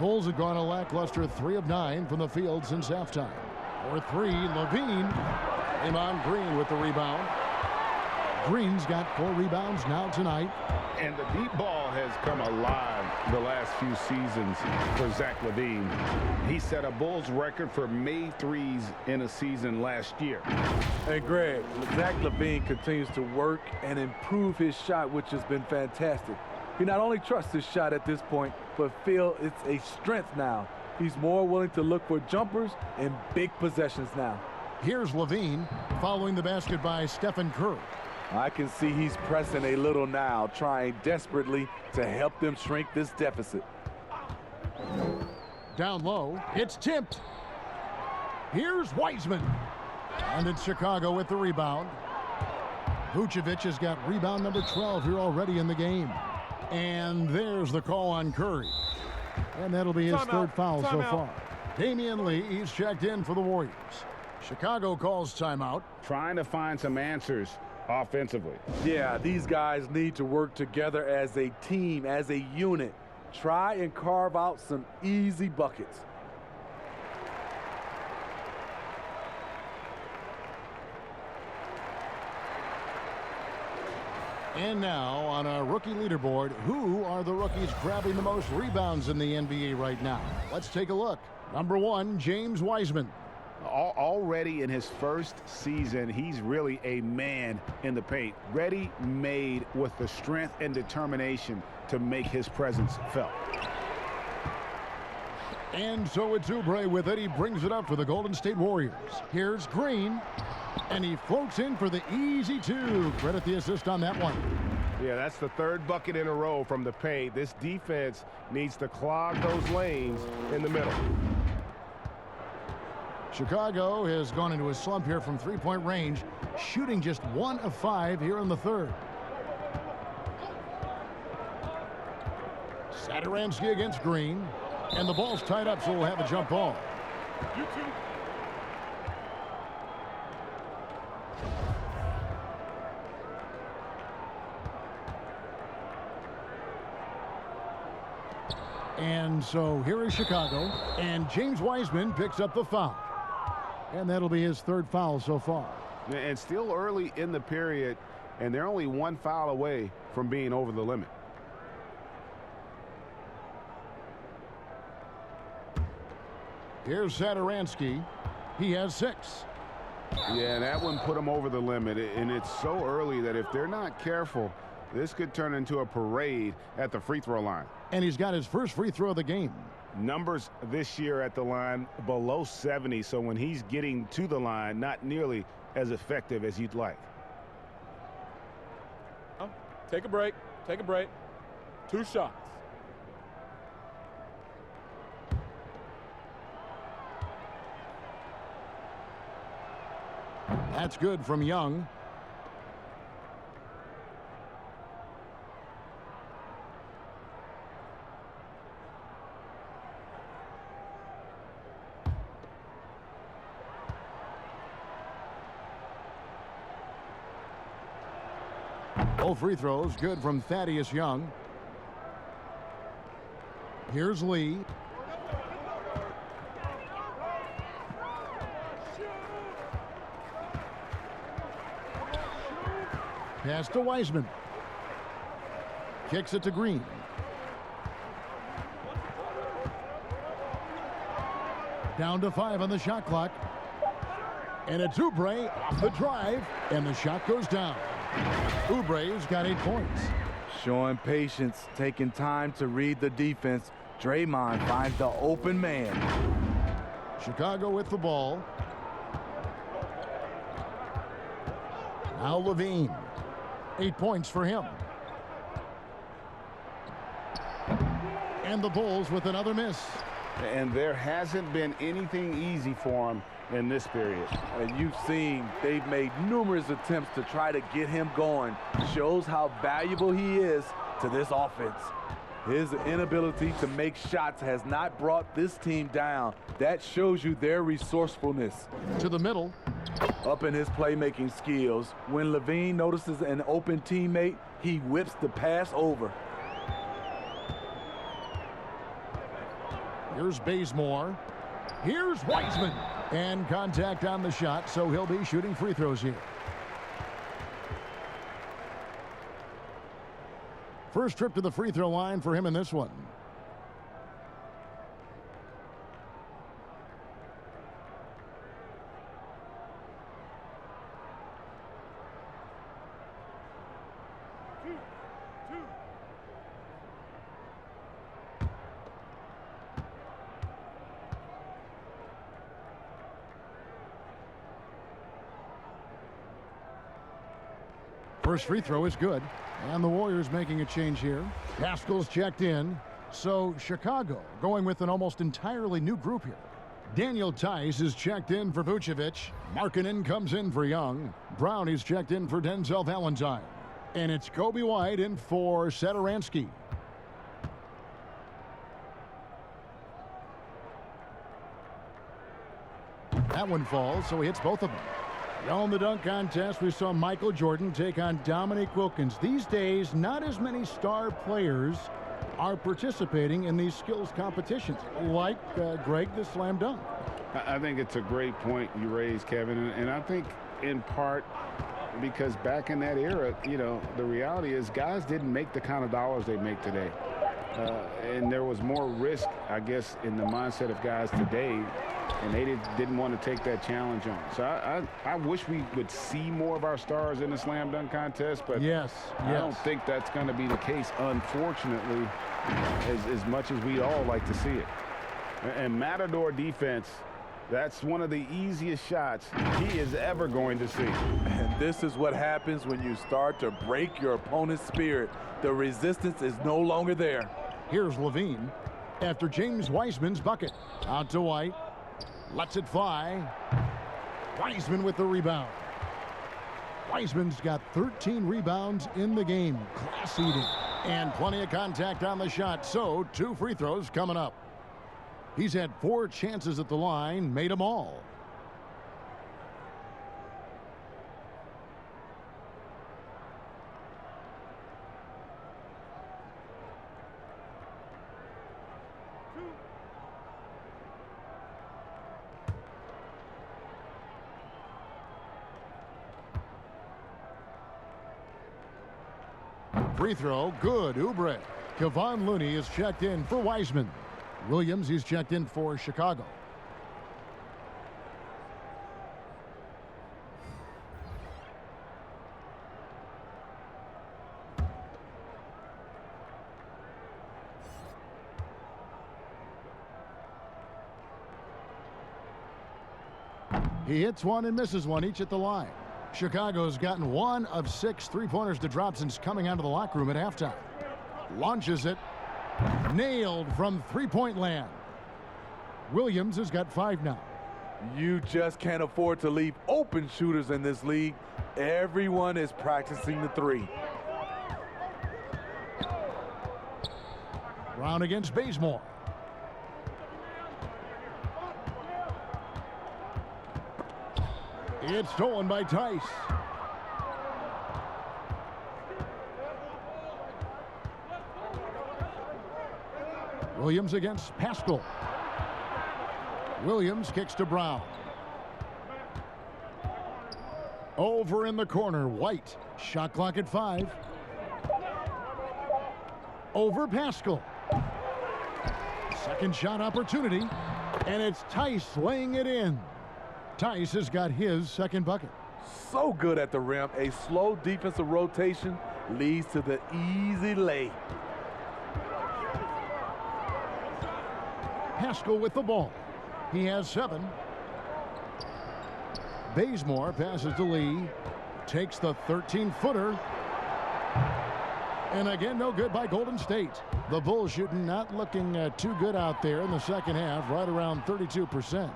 Bulls have gone a lackluster 3 of 9 from the field since halftime. For 3, Levine. Draymond Green with the rebound. Green's got 4 rebounds now tonight. And the deep ball has come alive the last few seasons for Zach LaVine. He set a Bulls record for made threes in a season last year. Hey, Greg, Zach LaVine continues to work and improve his shot, which has been fantastic. He not only trusts his shot at this point, but feels it's a strength now. He's more willing to look for jumpers and big possessions now. Here's LaVine following the basket by Stephen Curry. I can see he's pressing a little now, trying desperately to help them shrink this deficit. Down low, it's tipped. Here's Wiseman. And it's Chicago with the rebound. Vucevic has got rebound number 12 here already in the game. And there's the call on Curry. And that'll be his third foul so far. Damian Lee, he's checked in for the Warriors. Chicago calls timeout. Trying to find some answers offensively. Yeah, these guys need to work together as a team, as a unit. Try and carve out some easy buckets. And now on our rookie leaderboard, who are the rookies grabbing the most rebounds in the NBA right now? Let's take a look. Number 1, James Wiseman. Already in his first season, he's really a man in the paint, ready-made with the strength and determination to make his presence felt. And so it's Oubre with it. He brings it up for the Golden State Warriors. Here's Green, and he floats in for the easy 2. Credit the assist on that one. Yeah, that's the 3rd bucket in a row from the paint. This defense needs to clog those lanes in the middle. Chicago has gone into a slump here from 3-point range, shooting just 1 of 5 here in the 3rd. Satoransky against Green, and the ball's tied up, so we'll have a jump ball. And so here is Chicago, and James Wiseman picks up the foul. And that'll be his 3rd foul so far. And still early in the period, and they're only 1 foul away from being over the limit. Here's Satoransky. He has 6. Yeah, and that one put him over the limit. And it's so early that if they're not careful, this could turn into a parade at the free throw line. And he's got his first free throw of the game. Numbers this year at the line below 70, so when he's getting to the line, not nearly as effective as you'd like. Take a break. Take a break. 2 shots. That's good from Young. Both free throws good from Thaddeus Young. Here's Lee. Pass to Wiseman. Kicks it to Green. Down to 5 on the shot clock. And it's Oubre off the drive, and the shot goes down. Oubre's got 8 points. Showing patience, taking time to read the defense. Draymond finds the open man. Chicago with the ball. Now LaVine. 8 points for him. And the Bulls with another miss. And there hasn't been anything easy for him in this period. And you've seen they've made numerous attempts to try to get him going. Shows how valuable he is to this offense. His inability to make shots has not brought this team down. That shows you their resourcefulness. To the middle. Up in his playmaking skills. When LaVine notices an open teammate, he whips the pass over. Here's Bazemore. Here's Wiseman. And contact on the shot, so he'll be shooting free throws here. First trip to the free throw line for him in this one. First free throw is good. And the Warriors making a change here. Pascal's checked in. So Chicago going with an almost entirely new group here. Daniel Tice is checked in for Vucevic. Markkanen comes in for Young. Brown is checked in for Denzel Valentine. And it's Kobe White in for Satoransky. That one falls, so he hits both of them. On the dunk contest, we saw Michael Jordan take on Dominique Wilkins. These days, not as many star players are participating in these skills competitions, like Greg, the slam dunk. I think it's a great point you raised, Kevin, and I think in part because back in that era, you know, the reality is guys didn't make the kind of dollars they make today. And there was more risk, I guess, in the mindset of guys today, and they didn't want to take that challenge on. So I wish we would see more of our stars in the slam dunk contest, but I don't think that's going to be the case, unfortunately, as much as we'd all like to see it. And Matador defense, that's one of the easiest shots he is ever going to see. And this is what happens when you start to break your opponent's spirit. The resistance is no longer there. Here's Levine after James Wiseman's bucket. Out to White. Lets it fly. Wiseman with the rebound. Wiseman's got 13 rebounds in the game. Class eating. And plenty of contact on the shot. So 2 free throws coming up. He's had 4 chances at the line, made them all. Free throw, good. Oubre. Kevon Looney is checked in for Wiseman. Williams is checked in for Chicago. He hits one and misses one, each at the line. Chicago's gotten 1 of 6 three-pointers to drop since coming out of the locker room at halftime. Launches it. Nailed from three-point land. Williams has got 5 now. You just can't afford to leave open shooters in this league. Everyone is practicing the 3. Brown against Bazemore. It's stolen by Tice. Williams against Pascal. Williams kicks to Brown. Over in the corner, White. Shot clock at 5. Over Pascal. Second shot opportunity. And it's Tice laying it in. Tice has got his second bucket. So good at the rim. A slow defensive rotation leads to the easy lay. Pascal with the ball. He has 7. Bazemore passes to Lee. Takes the 13-footer. And again, no good by Golden State. The Bulls shooting not looking too good out there in the second half, right around 32%.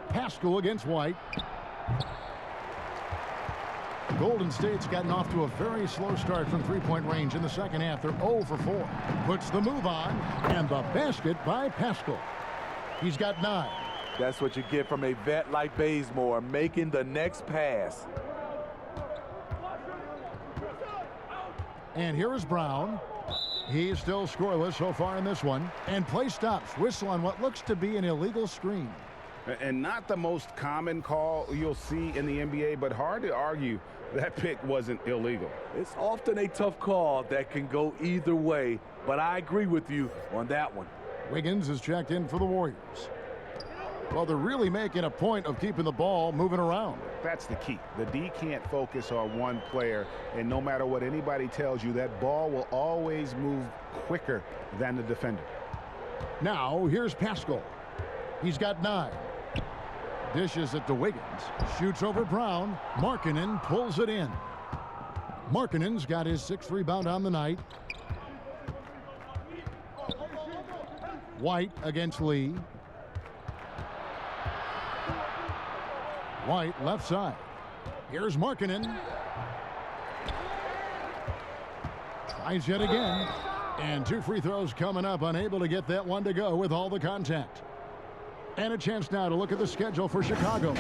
Pascal against White. Golden State's gotten off to a very slow start from three-point range in the second half. They're 0 for 4. Puts the move on, and the basket by Pascal. He's got 9. That's what you get from a vet like Bazemore, making the next pass. And here is Brown. He's still scoreless so far in this one. And play stops. Whistle on what looks to be an illegal screen. And not the most common call you'll see in the NBA, but hard to argue that pick wasn't illegal. It's often a tough call that can go either way, but I agree with you on that one. Wiggins is checked in for the Warriors. Well, they're really making a point of keeping the ball moving around. That's the key. The D can't focus on one player, and no matter what anybody tells you, that ball will always move quicker than the defender. Now, here's Pascal. He's got 9. Dishes it to Wiggins. Shoots over Brown. Markkanen pulls it in. Markkanen's got his 6th rebound on the night. White against Lee. White left side. Here's Markkanen. Tries yet again. And 2 free throws coming up. Unable to get that one to go with all the contact. And a chance now to look at the schedule for Chicago.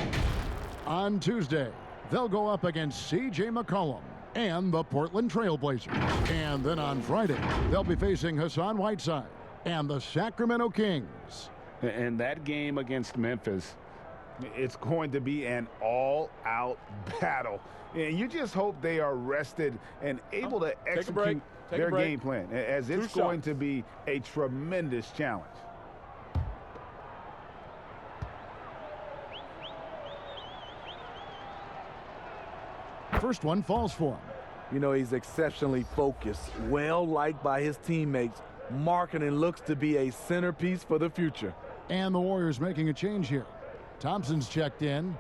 On Tuesday, they'll go up against C.J. McCollum and the Portland Trail Blazers. And then on Friday, they'll be facing Hassan Whiteside and the Sacramento Kings. And that game against Memphis, it's going to be an all-out battle. And you just hope they are rested and able to execute their game plan, as it's going to be a tremendous challenge. First one falls for him. You know, he's exceptionally focused, well-liked by his teammates. Markkanen looks to be a centerpiece for the future. And the Warriors making a change here. Thompson's checked in.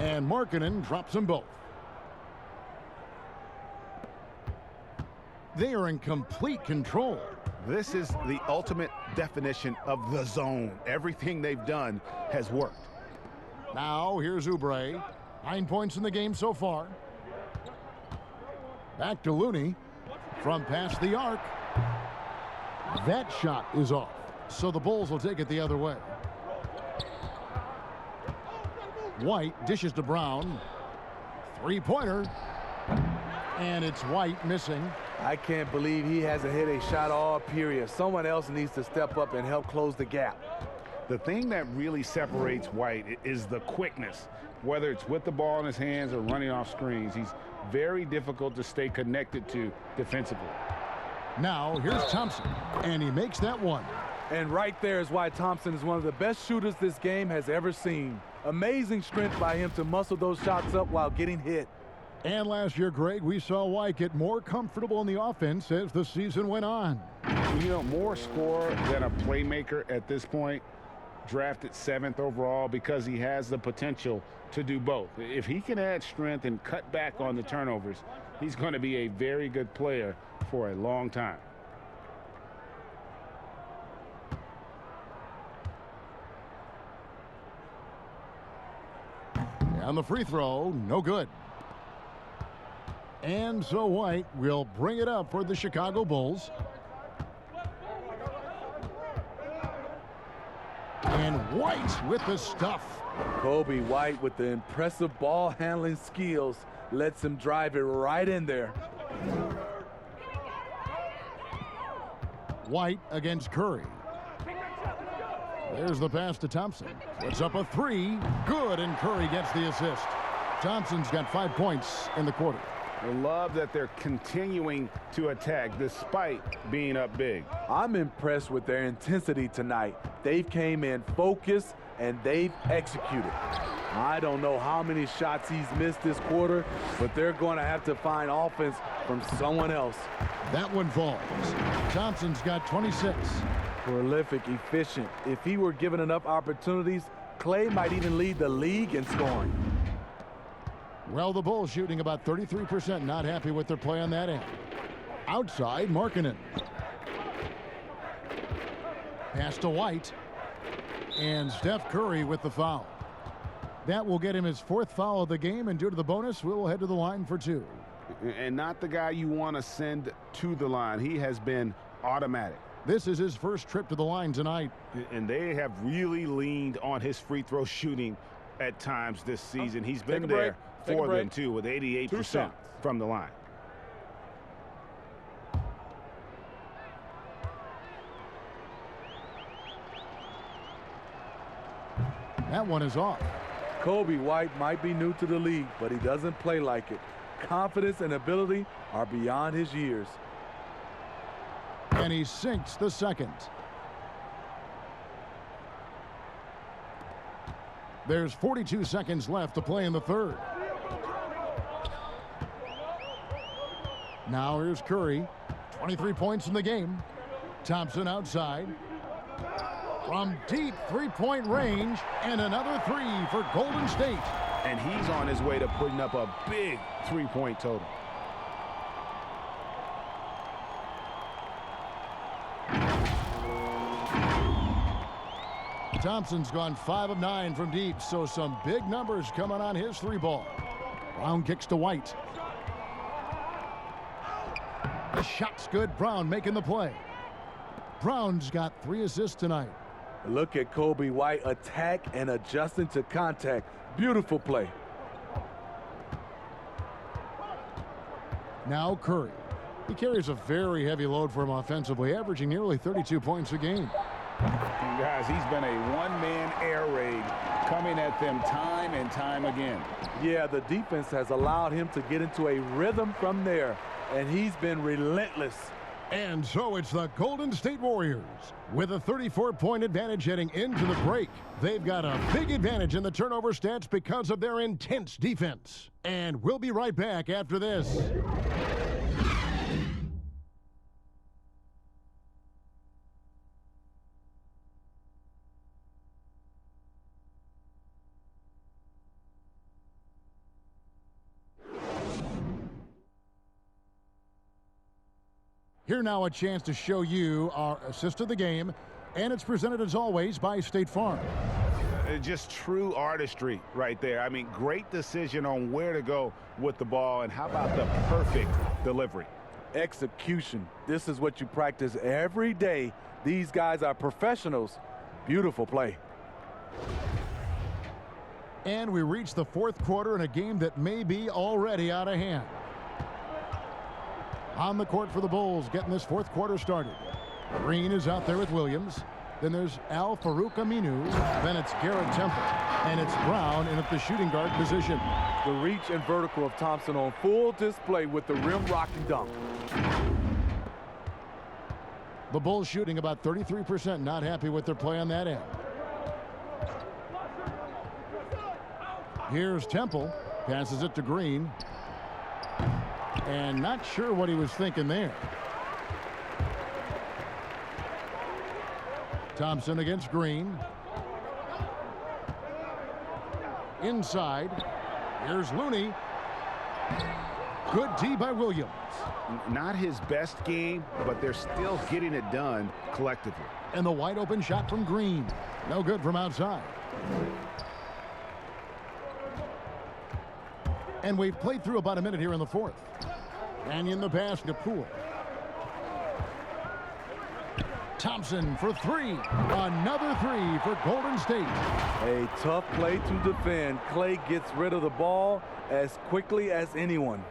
And Markkanen drops them both. They are in complete control. This is the ultimate definition of the zone. Everything they've done has worked. Now here's Oubre. 9 points in the game so far. Back to Looney from past the arc. That shot is off, so the Bulls will take it the other way. White dishes to Brown. 3-pointer. And it's White missing. I can't believe he hasn't hit a shot all period. Someone else needs to step up and help close the gap. The thing that really separates White is the quickness. Whether it's with the ball in his hands or running off screens, he's very difficult to stay connected to defensively. Now here's Thompson, and he makes that one. And right there is why Thompson is one of the best shooters this game has ever seen. Amazing strength by him to muscle those shots up while getting hit. And last year, Greg, we saw White get more comfortable in the offense as the season went on. You know, more scorer than a playmaker at this point. Drafted 7th overall because he has the potential to do both. If he can add strength and cut back on the turnovers, he's going to be a very good player for a long time. And the free throw, no good. And so White will bring it up for the Chicago Bulls. And White with the stuff. Kobe White with the impressive ball handling skills lets him drive it right in there. White against Curry. There's the pass to Thompson. Puts up a 3. Good, and Curry gets the assist. Thompson's got 5 points in the quarter. I love that they're continuing to attack despite being up big. I'm impressed with their intensity tonight. They've came in focused and they've executed. I don't know how many shots he's missed this quarter, but they're going to have to find offense from someone else. That one falls. Thompson's got 26. Prolific, efficient. If he were given enough opportunities, Clay might even lead the league in scoring. Well, the Bulls shooting about 33%. Not happy with their play on that end. Outside, Markkanen. Pass to White. And Steph Curry with the foul. That will get him his 4th foul of the game, and due to the bonus, we'll head to the line for 2. And not the guy you want to send to the line. He has been automatic. This is his first trip to the line tonight. And they have really leaned on his free throw shooting at times this season. He's been there for them, too, with 88% from the line. That one is off. Kobe White might be new to the league, but he doesn't play like it. Confidence and ability are beyond his years. And he sinks the second. There's 42 seconds left to play in the third. Now here's Curry. 23 points in the game. Thompson outside. From deep three-point range, and another three for Golden State. And he's on his way to putting up a big three-point total. Thompson's gone 5 of 9 from deep, so some big numbers coming on his three ball. Brown kicks to White. The shot's good. Brown making the play. Brown's got 3 assists tonight. Look at Kobe White attack and adjusting to contact. Beautiful play. Now Curry. He carries a very heavy load for him offensively, averaging nearly 32 points a game. And guys, he's been a one-man air raid coming at them time and time again. Yeah, the defense has allowed him to get into a rhythm from there, and he's been relentless. And so it's the Golden State Warriors with a 34-point advantage heading into the break. They've got a big advantage in the turnover stats because of their intense defense. And we'll be right back after this. Here now a chance to show you our assist of the game, and it's presented as always by State Farm. Just true artistry right there. I mean, great decision on where to go with the ball, and how about the perfect delivery? Execution. This is what you practice every day. These guys are professionals. Beautiful play. And we reach the fourth quarter in a game that may be already out of hand. On the court for the Bulls, getting this fourth quarter started. Green is out there with Williams. Then there's Al Farouk Aminu. Then it's Garrett Temple. And it's Brown in at the shooting guard position. The reach and vertical of Thompson on full display with the rim rocking dunk. The Bulls shooting about 33%. Not happy with their play on that end. Here's Temple. Passes it to Green. And not sure what he was thinking there. Thompson against Green. Inside. Here's Looney. Good D by Williams. Not his best game, but they're still getting it done collectively. And the wide open shot from Green. No good from outside. And we've played through about a minute here in the fourth. And in the pass to Poole. Thompson for three. Another three for Golden State. A tough play to defend. Clay gets rid of the ball as quickly as anyone.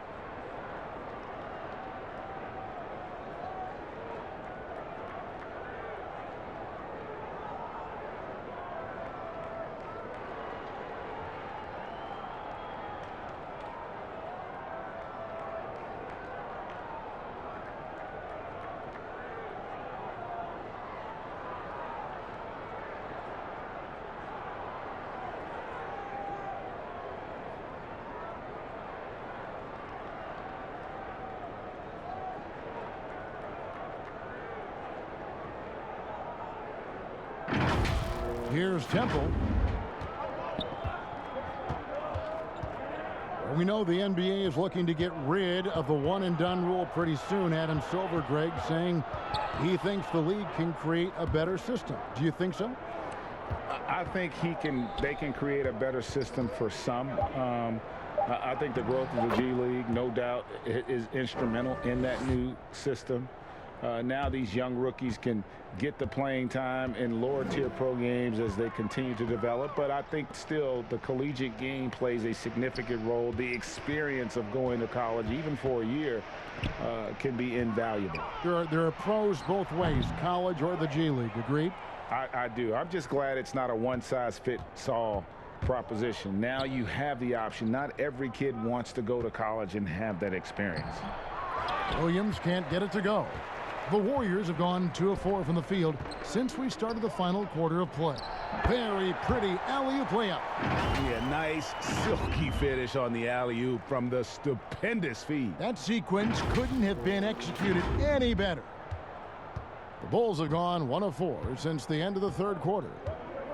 Here's Temple. We know the NBA is looking to get rid of the one-and-done rule pretty soon. Adam Silver, Greg, saying he thinks the league can create a better system. Do you think so? I think they can create a better system for some. I think the growth of the G League, no doubt, is instrumental in that new system. Now these young rookies can get the playing time in lower tier pro games as they continue to develop. But I think still the collegiate game plays a significant role. The experience of going to college, even for a year, can be invaluable. There are pros both ways, college or the G League. Agreed? I do. I'm just glad it's not a one-size-fits-all proposition. Now you have the option. Not every kid wants to go to college and have that experience. Williams can't get it to go. The Warriors have gone 2 of 4 from the field since we started the final quarter of play. Very pretty alley-oop layup. Yeah, nice silky finish on the alley-oop from the stupendous feed. That sequence couldn't have been executed any better. The Bulls have gone 1 of 4 since the end of the third quarter.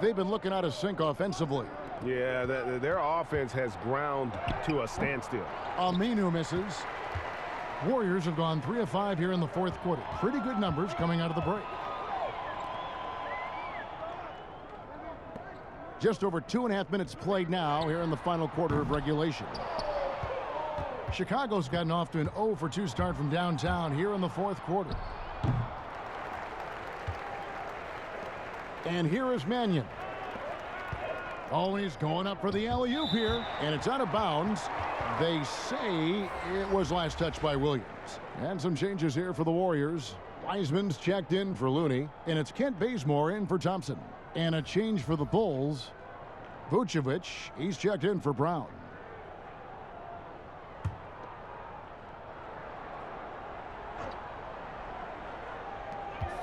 They've been looking out of sync offensively. Yeah, their offense has ground to a standstill. Aminu misses. Warriors have gone 3 of 5 here in the fourth quarter. Pretty good numbers coming out of the break. Just over 2.5 minutes played now here in the final quarter of regulation. Chicago's gotten off to an 0 for 2 start from downtown here in the fourth quarter. And here is Mannion. Oh, he's going up for the alley-oop here, and it's out of bounds. They say it was last touched by Williams. And some changes here for the Warriors. Wiseman's checked in for Looney, and it's Kent Bazemore in for Thompson. And a change for the Bulls. Vucevic, he's checked in for Brown.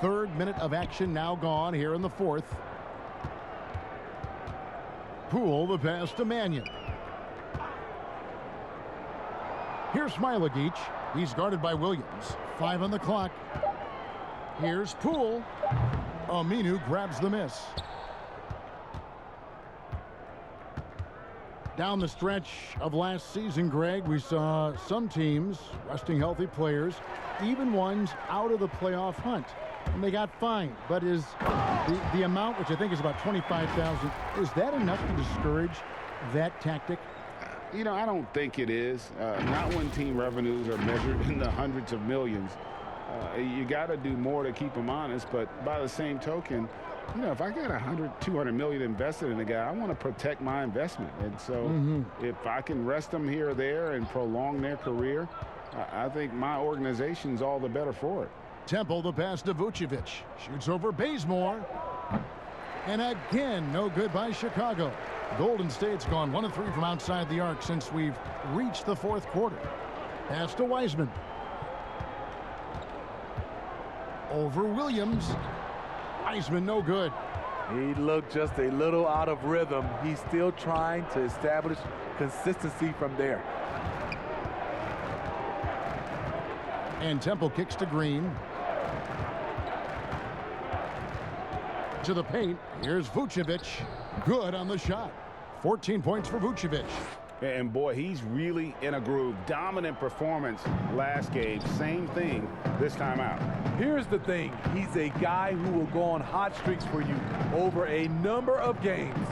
Third minute of action now gone here in the fourth. Poole the pass to Mannion. Here's MyLeague. He's guarded by Williams. 5 on the clock. Here's Poole. Aminu grabs the miss. Down the stretch of last season, Greg, we saw some teams resting healthy players, even ones out of the playoff hunt. And they got fined. But is the amount, which I think is about $25,000, is that enough to discourage that tactic? You know, I don't think it is. Not when team revenues are measured in the hundreds of millions. You got to do more to keep them honest. But by the same token, you know, if I got 100, 200 million invested in a guy, I want to protect my investment. And so if I can rest them here or there and prolong their career, I think my organization's all the better for it. Temple the pass to Vucevic. Shoots over Bazemore. And again, no good by Chicago. Golden State's gone 1 of 3 from outside the arc since we've reached the fourth quarter. Pass to Wiseman. Over Williams. Wiseman no good. He looked just a little out of rhythm. He's still trying to establish consistency from there. And Temple kicks to Green. To the paint. Here's Vucevic. Good on the shot. 14 points for Vucevic. And boy, he's really in a groove. Dominant performance last game. Same thing this time out. Here's the thing. He's a guy who will go on hot streaks for you over a number of games.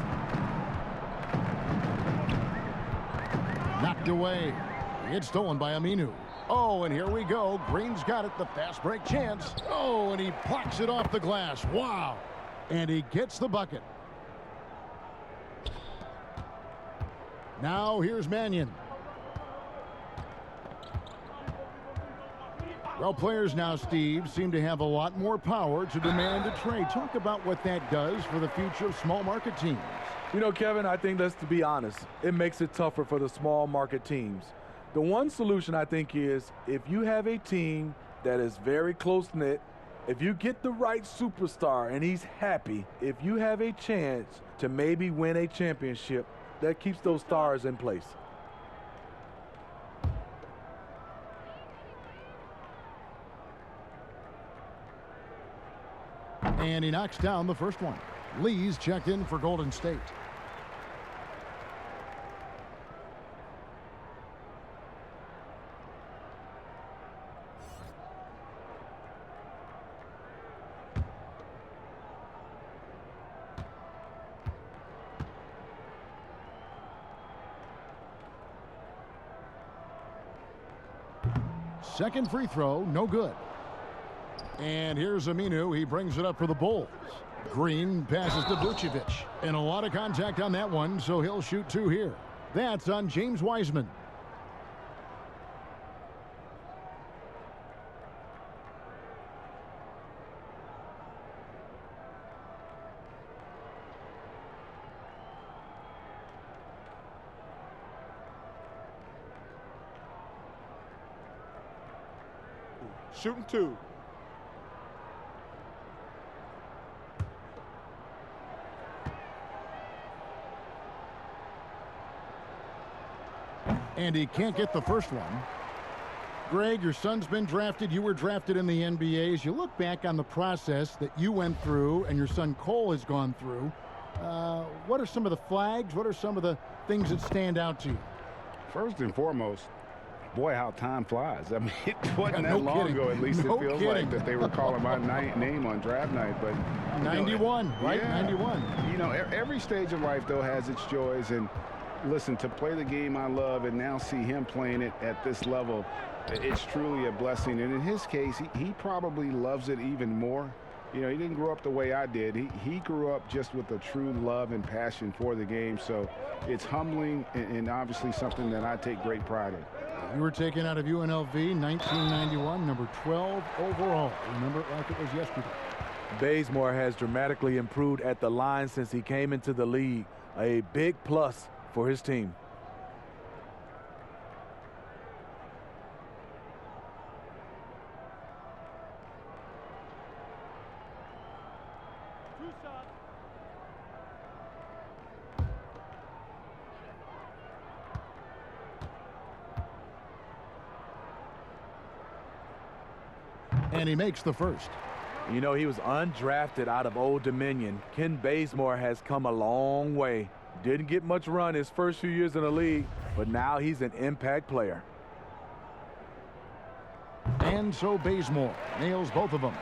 Knocked away. It's stolen by Aminu. Oh, and here we go. Green's got it. The fast break chance. Oh, and he plucks it off the glass. Wow. And he gets the bucket. Now here's Mannion. Well, players now, Steve, seem to have a lot more power to demand a trade. Talk about what that does for the future of small market teams. You know, Kevin, I think, let's be honest, it makes it tougher for the small market teams. The one solution, I think, is if you have a team that is very close-knit, if you get the right superstar and he's happy, if you have a chance to maybe win a championship, that keeps those stars in place. And he knocks down the first one. Lee's checked in for Golden State. Second free throw, no good. And here's Aminu. He brings it up for the Bulls. Green passes to Vucevic. And a lot of contact on that one, so he'll shoot 2 here. That's on James Wiseman. Shooting 2. And he can't get the first one. Greg, your son's been drafted. You were drafted in the NBA. As you look back on the process that you went through and your son Cole has gone through, what are some of the flags? What are some of the things that stand out to you? First and foremost, boy, how time flies. I mean, it wasn't No that long kidding. ago, at least No it feels kidding. like, that they were calling my name on draft night. But 91, right? Yeah. 91. You know, every stage of life, though, has its joys. And listen, to play the game I love and now see him playing it at this level, it's truly a blessing. And in his case, he probably loves it even more. You know, he didn't grow up the way I did. He grew up just with a true love and passion for the game. So it's humbling and obviously something that I take great pride in. You were taken out of UNLV 1991, number 12 overall. Remember it like it was yesterday. Bazemore has dramatically improved at the line since he came into the league. A big plus for his team. And he makes the first. You know, he was undrafted out of Old Dominion. Ken Bazemore has come a long way. Didn't get much run his first few years in the league, but now he's an impact player. And so Bazemore nails both of them.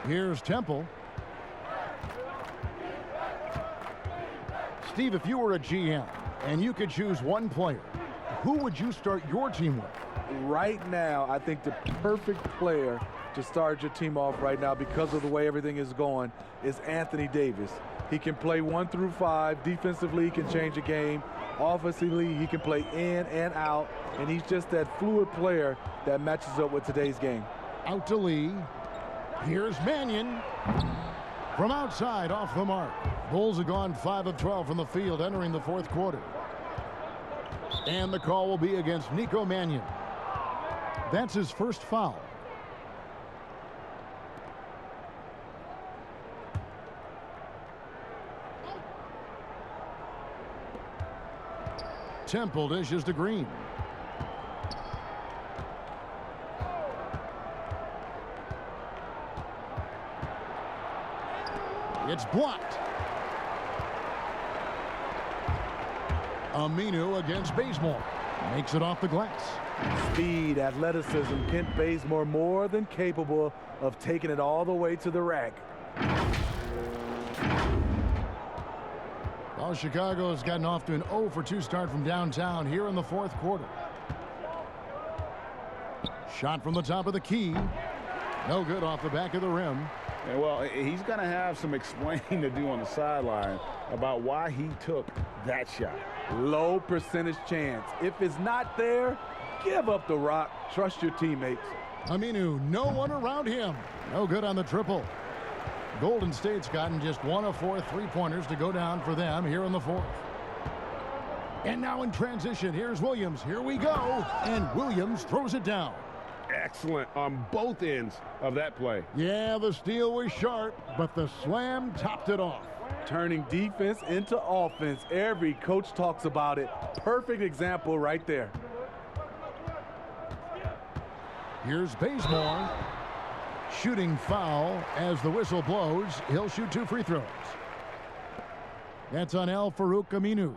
Here's Temple. Steve, if you were a GM and you could choose one player, who would you start your team with? Right now, I think the perfect player to start your team off right now, because of the way everything is going, is Anthony Davis. He can play 1 through 5. Defensively, he can change a game. Offensively, he can play in and out. And he's just that fluid player that matches up with today's game. Out to Lee. Here's Mannion. From outside, off the mark. Bulls have gone 5 of 12 from the field entering the fourth quarter. And the call will be against Nico Mannion. That's his first foul. Temple dishes to Green. It's blocked. Aminu against Bazemore. Makes it off the glass. Speed, athleticism, Kent Bazemore more than capable of taking it all the way to the rack. Well, Chicago has gotten off to an 0 for 2 start from downtown here in the fourth quarter. Shot from the top of the key. No good off the back of the rim. And well, he's going to have some explaining to do on the sideline about why he took that shot. Low percentage chance. If it's not there, give up the rock. Trust your teammates. Aminu, no one around him. No good on the triple. Golden State's gotten just 1 of 4 3-pointers to go down for them here in the fourth. And now in transition, here's Williams. Here we go. And Williams throws it down. Excellent on both ends of that play. Yeah, the steal was sharp, but the slam topped it off. Turning defense into offense. Every coach talks about it. Perfect example right there. Here's Bazemore. Shooting foul as the whistle blows. He'll shoot 2 free throws. That's on Al-Farouq Aminu.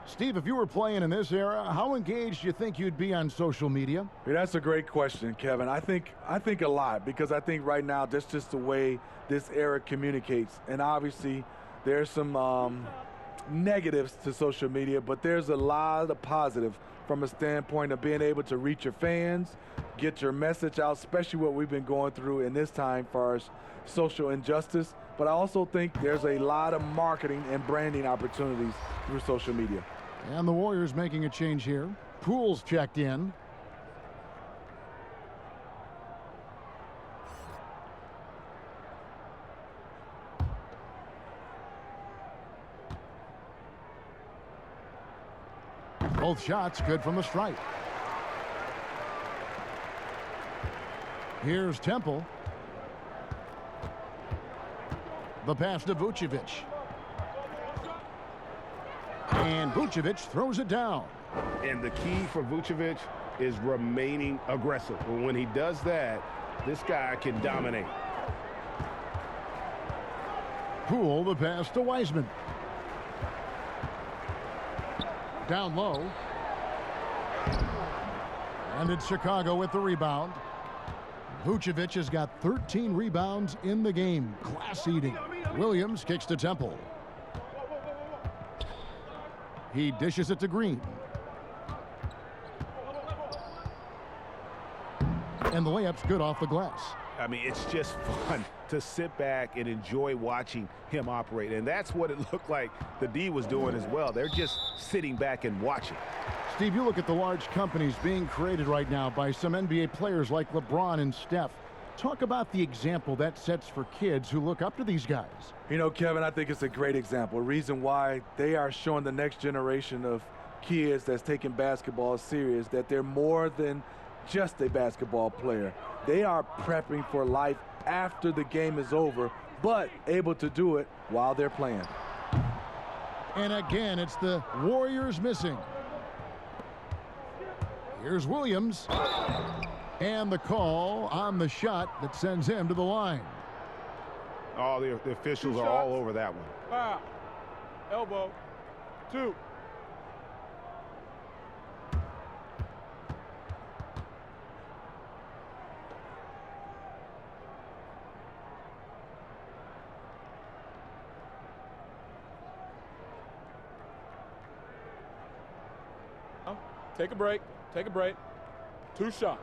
Steve, if you were playing in this era, how engaged do you think you'd be on social media? Yeah, that's a great question, Kevin. I think a lot, because I think right now that's just the way this era communicates. And obviously there's some negatives to social media, but there's a lot of positive from a standpoint of being able to reach your fans, get your message out, especially what we've been going through in this time for our social injustice. But I also think there's a lot of marketing and branding opportunities through social media. And the Warriors making a change here. Poole's checked in. Both shots good from the stripe. Here's Temple. The pass to Vucevic. And Vucevic throws it down. And the key for Vucevic is remaining aggressive. When he does that, this guy can dominate. Poole, the pass to Wiseman. Down low. And it's Chicago with the rebound. Vucevic has got 13 rebounds in the game. Class eating. Williams kicks to Temple. He dishes it to Green. And the layup's good off the glass. I mean, it's just fun to sit back and enjoy watching him operate. And that's what it looked like the D was doing as well. They're just sitting back and watching. Steve, you look at the large companies being created right now by some NBA players like LeBron and Steph. Talk about the example that sets for kids who look up to these guys. You know, Kevin, I think it's a great example. Reason why they are showing the next generation of kids that's taking basketball serious, that they're more than just a basketball player. They are prepping for life after the game is over, but able to do it while they're playing. And again, it's the Warriors missing. Here's Williams. And the call on the shot that sends him to the line. Oh, the officials are all over that one. Foul. Elbow. 2. Take a break. Take a break. 2 shots.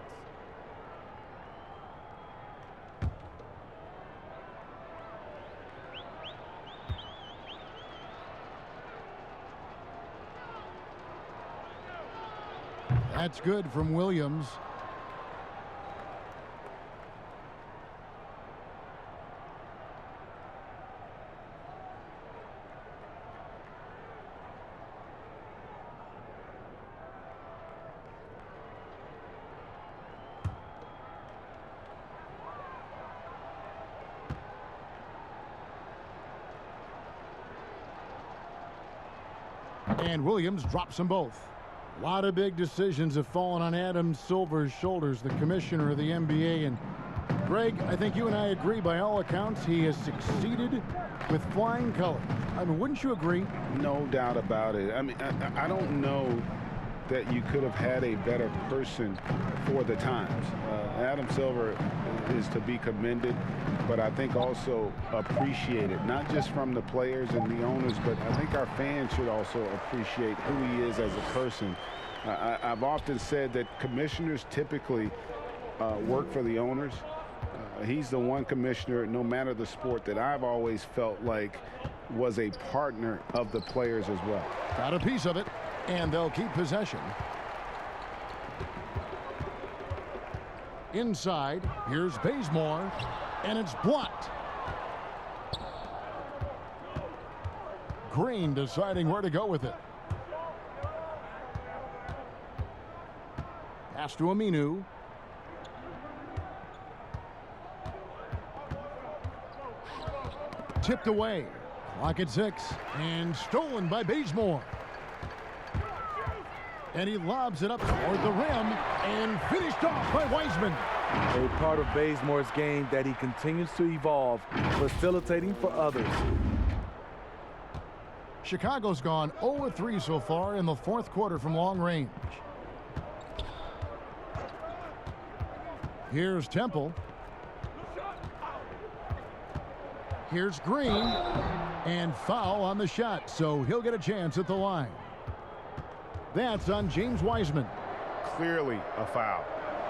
That's good from Williams. And Williams drops them both. A lot of big decisions have fallen on Adam Silver's shoulders, the commissioner of the NBA. And Greg, I think you and I agree by all accounts he has succeeded with flying colors. I mean, wouldn't you agree? No doubt about it. I mean, I don't know that you could have had a better person for the times. Adam Silver is to be commended, but I think also appreciated, not just from the players and the owners, but I think our fans should also appreciate who he is as a person. I've often said that commissioners typically work for the owners. He's the one commissioner, no matter the sport, that I've always felt like was a partner of the players as well. Got a piece of it, and they'll keep possession. Inside, here's Bazemore, and it's blocked. Green deciding where to go with it. Pass to Aminu. Tipped away. Clock at 6, and stolen by Bazemore. And he lobs it up toward the rim and finished off by Wiseman. A part of Bazemore's game that he continues to evolve, facilitating for others. Chicago's gone 0-3 so far in the fourth quarter from long range. Here's Temple. Here's Green. And foul on the shot, so he'll get a chance at the line. That's on James Wiseman. Clearly a foul.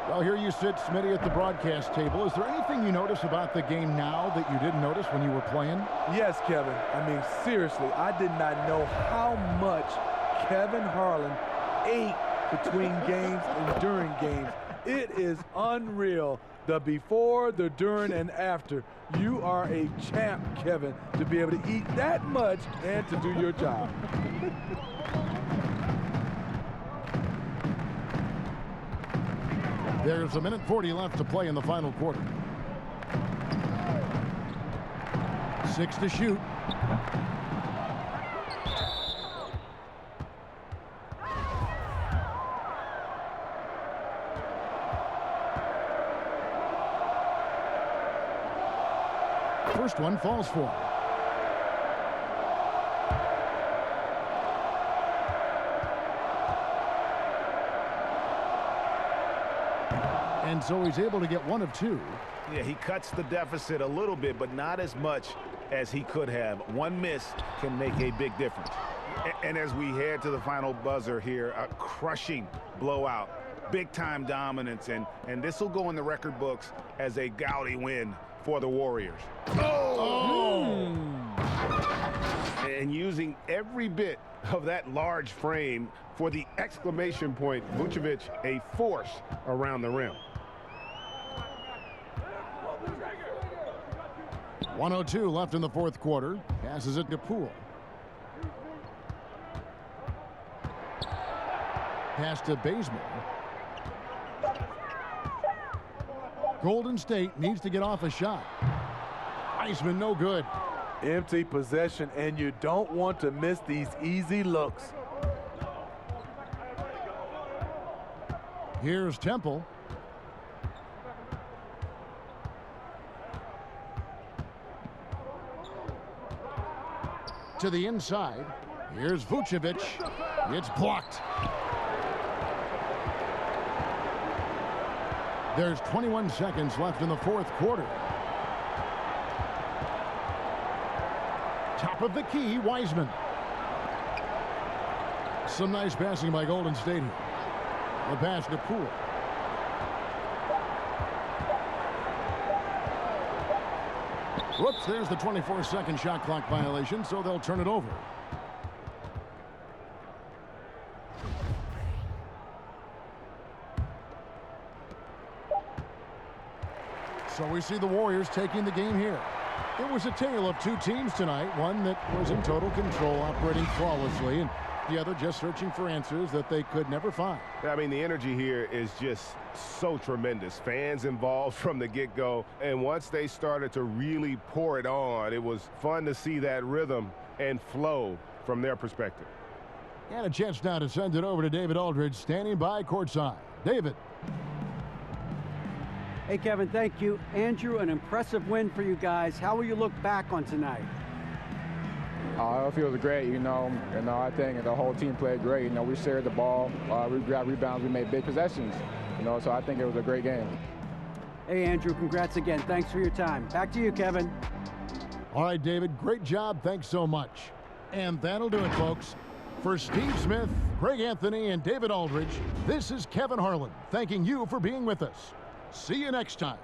Well, here you sit, Smitty, at the broadcast table. Is there anything you notice about the game now that you didn't notice when you were playing? Yes, Kevin. I mean, seriously, I did not know how much Kevin Harlan ate between games and during games. It is unreal. The before, the during, and after. You are a champ, Kevin, to be able to eat that much and to do your job. There's 1:40 left to play in the final quarter. 6 to shoot. First one falls for him. And so he's able to get one of two. Yeah, he cuts the deficit a little bit, but not as much as he could have. One miss can make a big difference. And as we head to the final buzzer here, a crushing blowout, big-time dominance, and this will go in the record books as a gaudy win for the Warriors. Oh! And using every bit of that large frame for the exclamation point, Vucevic, a force around the rim. 1:02 left in the fourth quarter. Passes it to Poole. Pass to Bazemore. Golden State needs to get off a shot. Wiseman no good. Empty possession, and you don't want to miss these easy looks. Here's Temple. To the inside. Here's Vucevic. It's blocked. There's 21 seconds left in the fourth quarter. Top of the key, Wiseman. Some nice passing by Golden State here. The pass to Poole. Whoops, there's the 24-second shot clock violation, so they'll turn it over. So we see the Warriors taking the game here. It was a tale of two teams tonight, one that was in total control, operating flawlessly, and the other just searching for answers that they could never find. I mean, the energy here is just so tremendous. Fans involved from the get-go, and once they started to really pour it on, it was fun to see that rhythm and flow from their perspective. And a chance now to send it over to David Aldridge, standing by courtside. David. Hey, Kevin, thank you. Andrew, an impressive win for you guys. How will you look back on tonight? It feels great, I think the whole team played great. We shared the ball, we got rebounds, we made big possessions, so I think it was a great game. Hey, Andrew, congrats again. Thanks for your time. Back to you, Kevin. All right, David, great job. Thanks so much. And that'll do it, folks. For Steve Smith, Greg Anthony, and David Aldridge, this is Kevin Harlan, thanking you for being with us. See you next time.